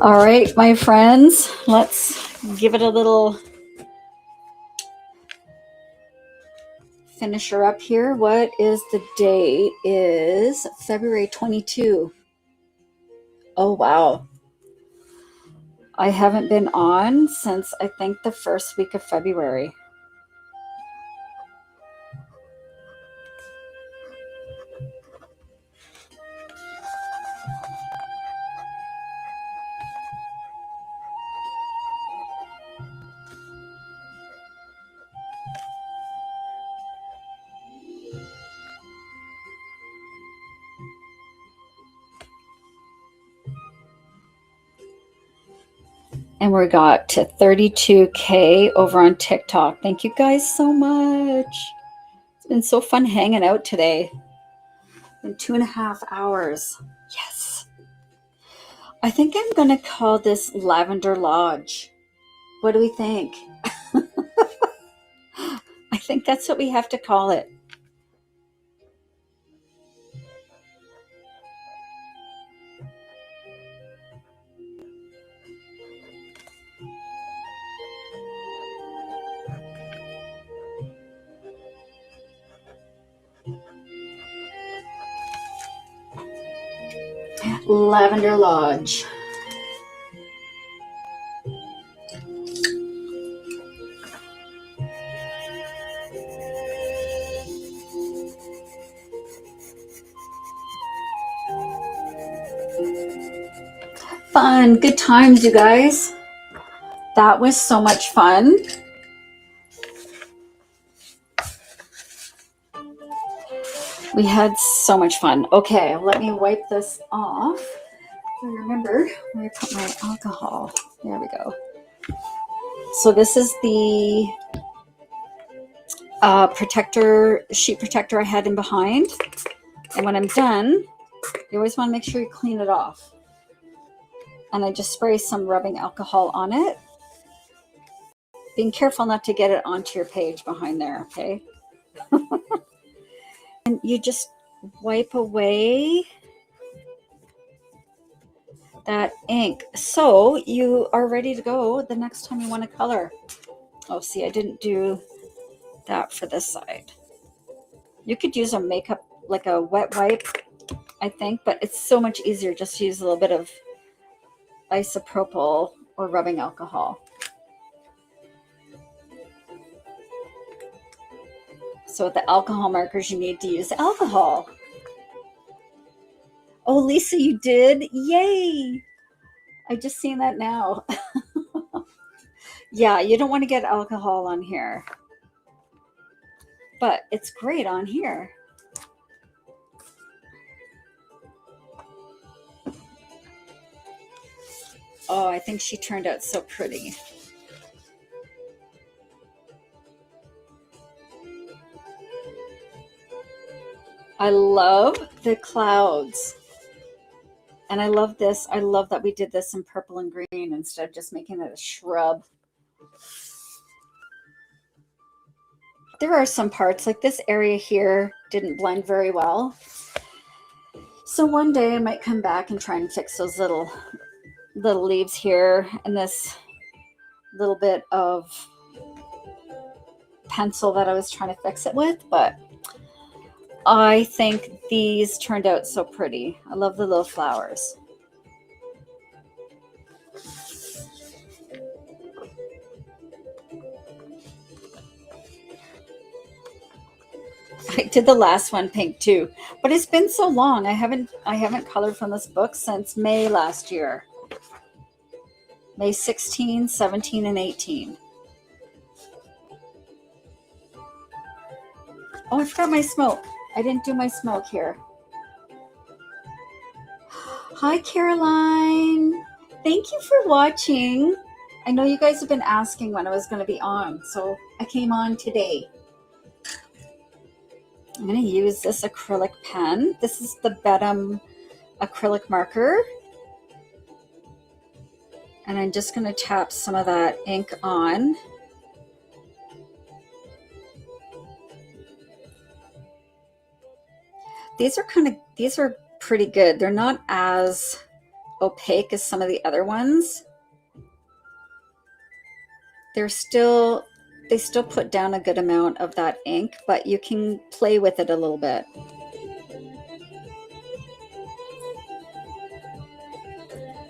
All right, my friends, let's give it a little finisher up here. What is the date? Is February 22. Oh, wow. I haven't been on since I think the first week of February. And we got to 32K over on TikTok. Thank you guys so much. It's been so fun hanging out today. In 2.5 hours. Yes. I think I'm going to call this Lavender Lodge. What do we think? I think that's what we have to call it. Lavender Lodge. Fun. Good times, you guys. That was so much fun. We had so much fun. Okay, let me wipe this off. I remember where I put my alcohol. There we go. So this is the sheet protector I had in behind. And when I'm done, you always want to make sure you clean it off. And I just spray some rubbing alcohol on it. Being careful not to get it onto your page behind there, okay? And you just wipe away that ink. So you are ready to go the next time you want to color. Oh, see, I didn't do that for this side. You could use a makeup, like a wet wipe, I think, but it's so much easier just to use a little bit of isopropyl or rubbing alcohol. So with the alcohol markers, you need to use alcohol. Oh, Lisa, you did? Yay! I just seen that now. Yeah, you don't want to get alcohol on here. But it's great on here. Oh, I think she turned out so pretty. I love the clouds. And I love this. I love that we did this in purple and green instead of just making it a shrub. There are some parts, like this area here didn't blend very well. So one day I might come back and try and fix those little leaves here and this little bit of pencil that I was trying to fix it with. But I think these turned out so pretty. I love the little flowers. I did the last one pink too, but it's been so long. I haven't colored from this book since May last year. May 16, 17, and 18. Oh, I forgot my smoke. I didn't do my smoke here. Hi, Caroline. Thank you for watching. I know you guys have been asking when I was going to be on, so I came on today. I'm going to use this acrylic pen. This is the Bedham acrylic marker. And I'm just going to tap some of that ink on. These are pretty good. They're not as opaque as some of the other ones. They still put down a good amount of that ink, but you can play with it a little bit.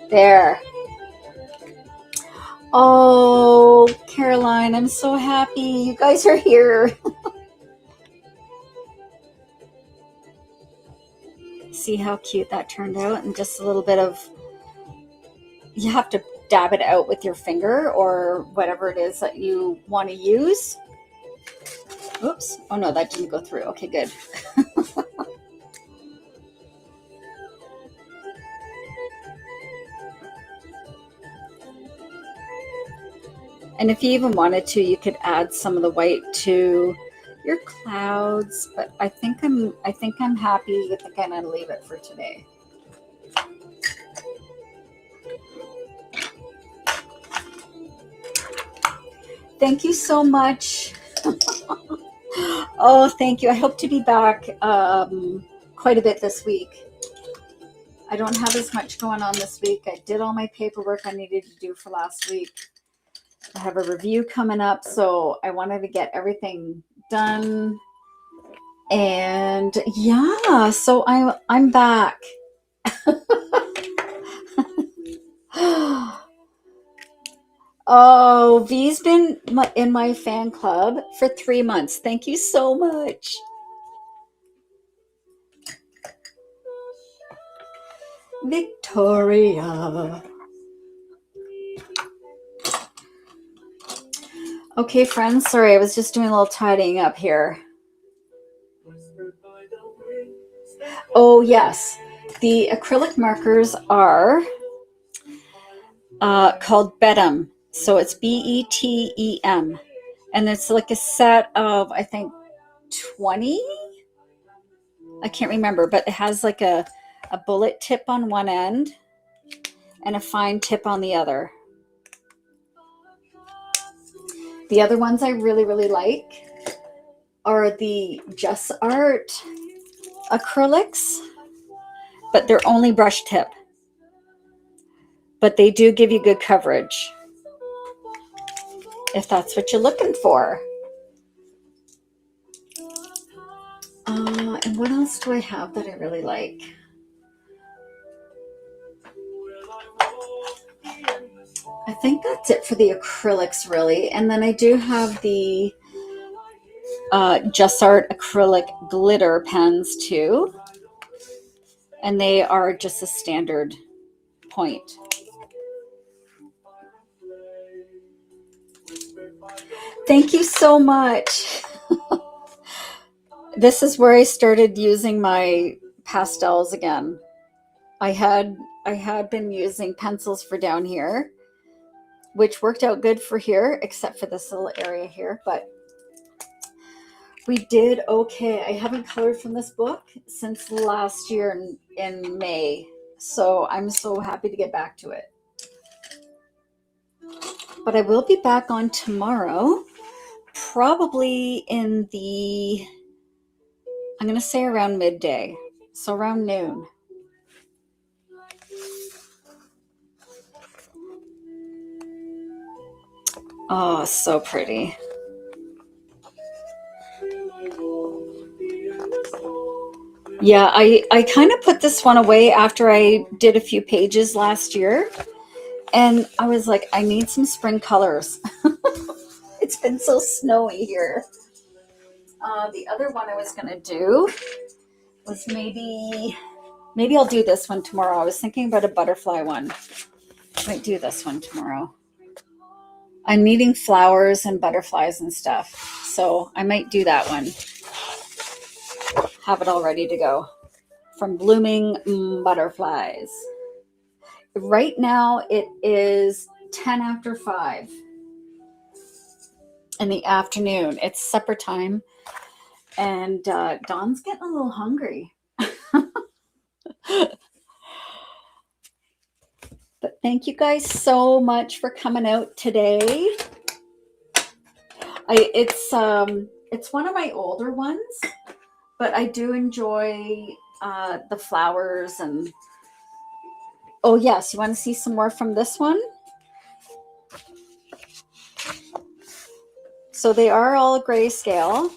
There. Oh, Caroline, I'm so happy you guys are here. See how cute that turned out? And just a little bit of, you have to dab it out with your finger or whatever it is that you want to use. Oops. Oh no, that didn't go through. Okay, good. And if you even wanted to, you could add some of the white to your clouds, but I think I'm happy. I think I'm gonna leave it for today. Thank you so much. Oh, thank you. I hope to be back quite a bit this week. I don't have as much going on this week. I did all my paperwork I needed to do for last week. I have a review coming up, so I wanted to get everything done. And yeah, so I'm back. Oh, V's been in my fan club for 3 months. Thank you so much. Victoria. Okay, friends. Sorry, I was just doing a little tidying up here. Oh, yes. The acrylic markers are called Bedham. So it's Betem. And it's like a set of, I think, 20? I can't remember, but it has like a bullet tip on one end and a fine tip on the other. The other ones I really, really like are the Just Art acrylics, but they're only brush tip. But they do give you good coverage if that's what you're looking for. And what else do I have that I really like? I think that's it for the acrylics, really. And then I do have the Just Art acrylic glitter pens too. And they are just a standard point. Thank you so much. This is where I started using my pastels again. I had been using pencils for down here, which worked out good for here, except for this little area here, but we did okay. I haven't colored from this book since last year in May, so I'm so happy to get back to it. But I will be back on tomorrow, probably in the, I'm going to say around midday, so around noon. Oh, so pretty. Yeah, I kind of put this one away after I did a few pages last year. And I was like, I need some spring colors. It's been so snowy here. The other one I was going to do was maybe I'll do this one tomorrow. I was thinking about a butterfly one. I might do this one tomorrow. I'm needing flowers and butterflies and stuff. So I might do that one. Have it all ready to go. From Blooming Butterflies. Right now it is 10 after 5 in the afternoon. It's supper time. And Dawn's getting a little hungry. But thank you guys so much for coming out today. It's one of my older ones, but I do enjoy the flowers and. Oh yes, you want to see some more from this one? So they are all grayscale.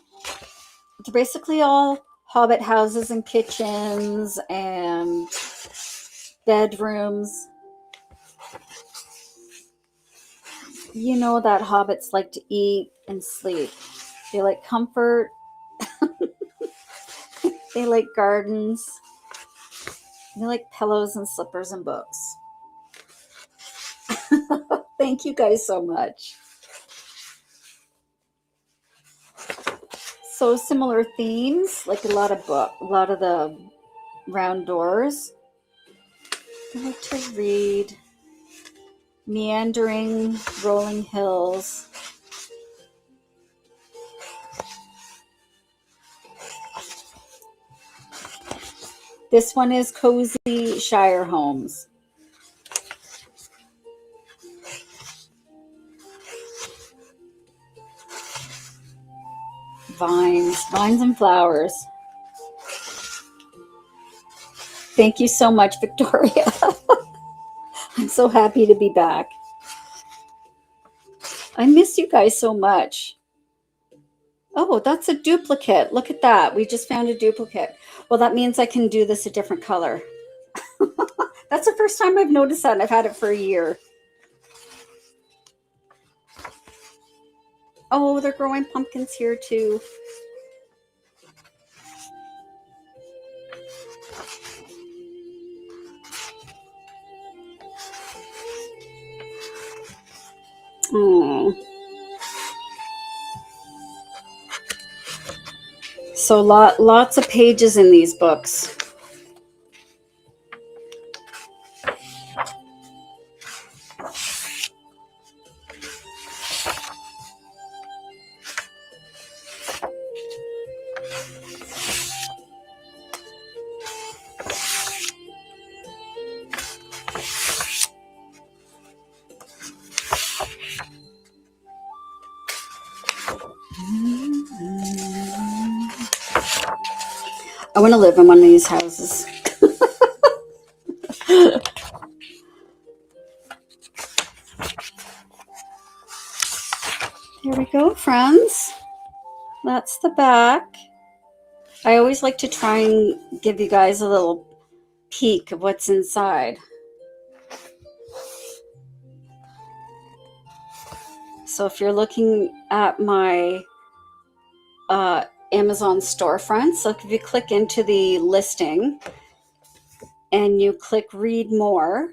They're basically all hobbit houses and kitchens and bedrooms. You know that hobbits like to eat and sleep. They like comfort. They like gardens. They like pillows and slippers and books. Thank you guys so much. So similar themes, like a lot of the round doors. I like to read. Meandering, rolling hills. This one is Cozy Shire Homes. Vines and flowers. Thank you so much, Victoria. I'm so happy to be back. I miss you guys so much. Oh, that's a duplicate. Look at that. We just found a duplicate. Well, that means I can do this a different color. That's the first time I've noticed that, and I've had it for a year. Oh, they're growing pumpkins here too. Oh. So lots of pages in these books. I want to live in one of these houses. Here we go, friends. That's the back. I always like to try and give you guys a little peek of what's inside. So if you're looking at my Amazon storefronts, so if you click into the listing and you click read more,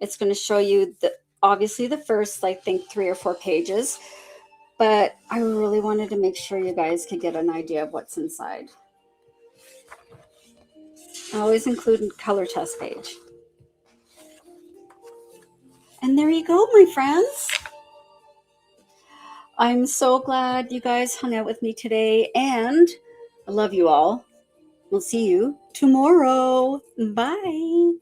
it's going to show you obviously the first, I think, 3 or 4 pages. but I really wanted to make sure you guys could get an idea of what's inside. I always include a color test page. And there you go, my friends. I'm so glad you guys hung out with me today, and I love you all. We'll see you tomorrow. Bye.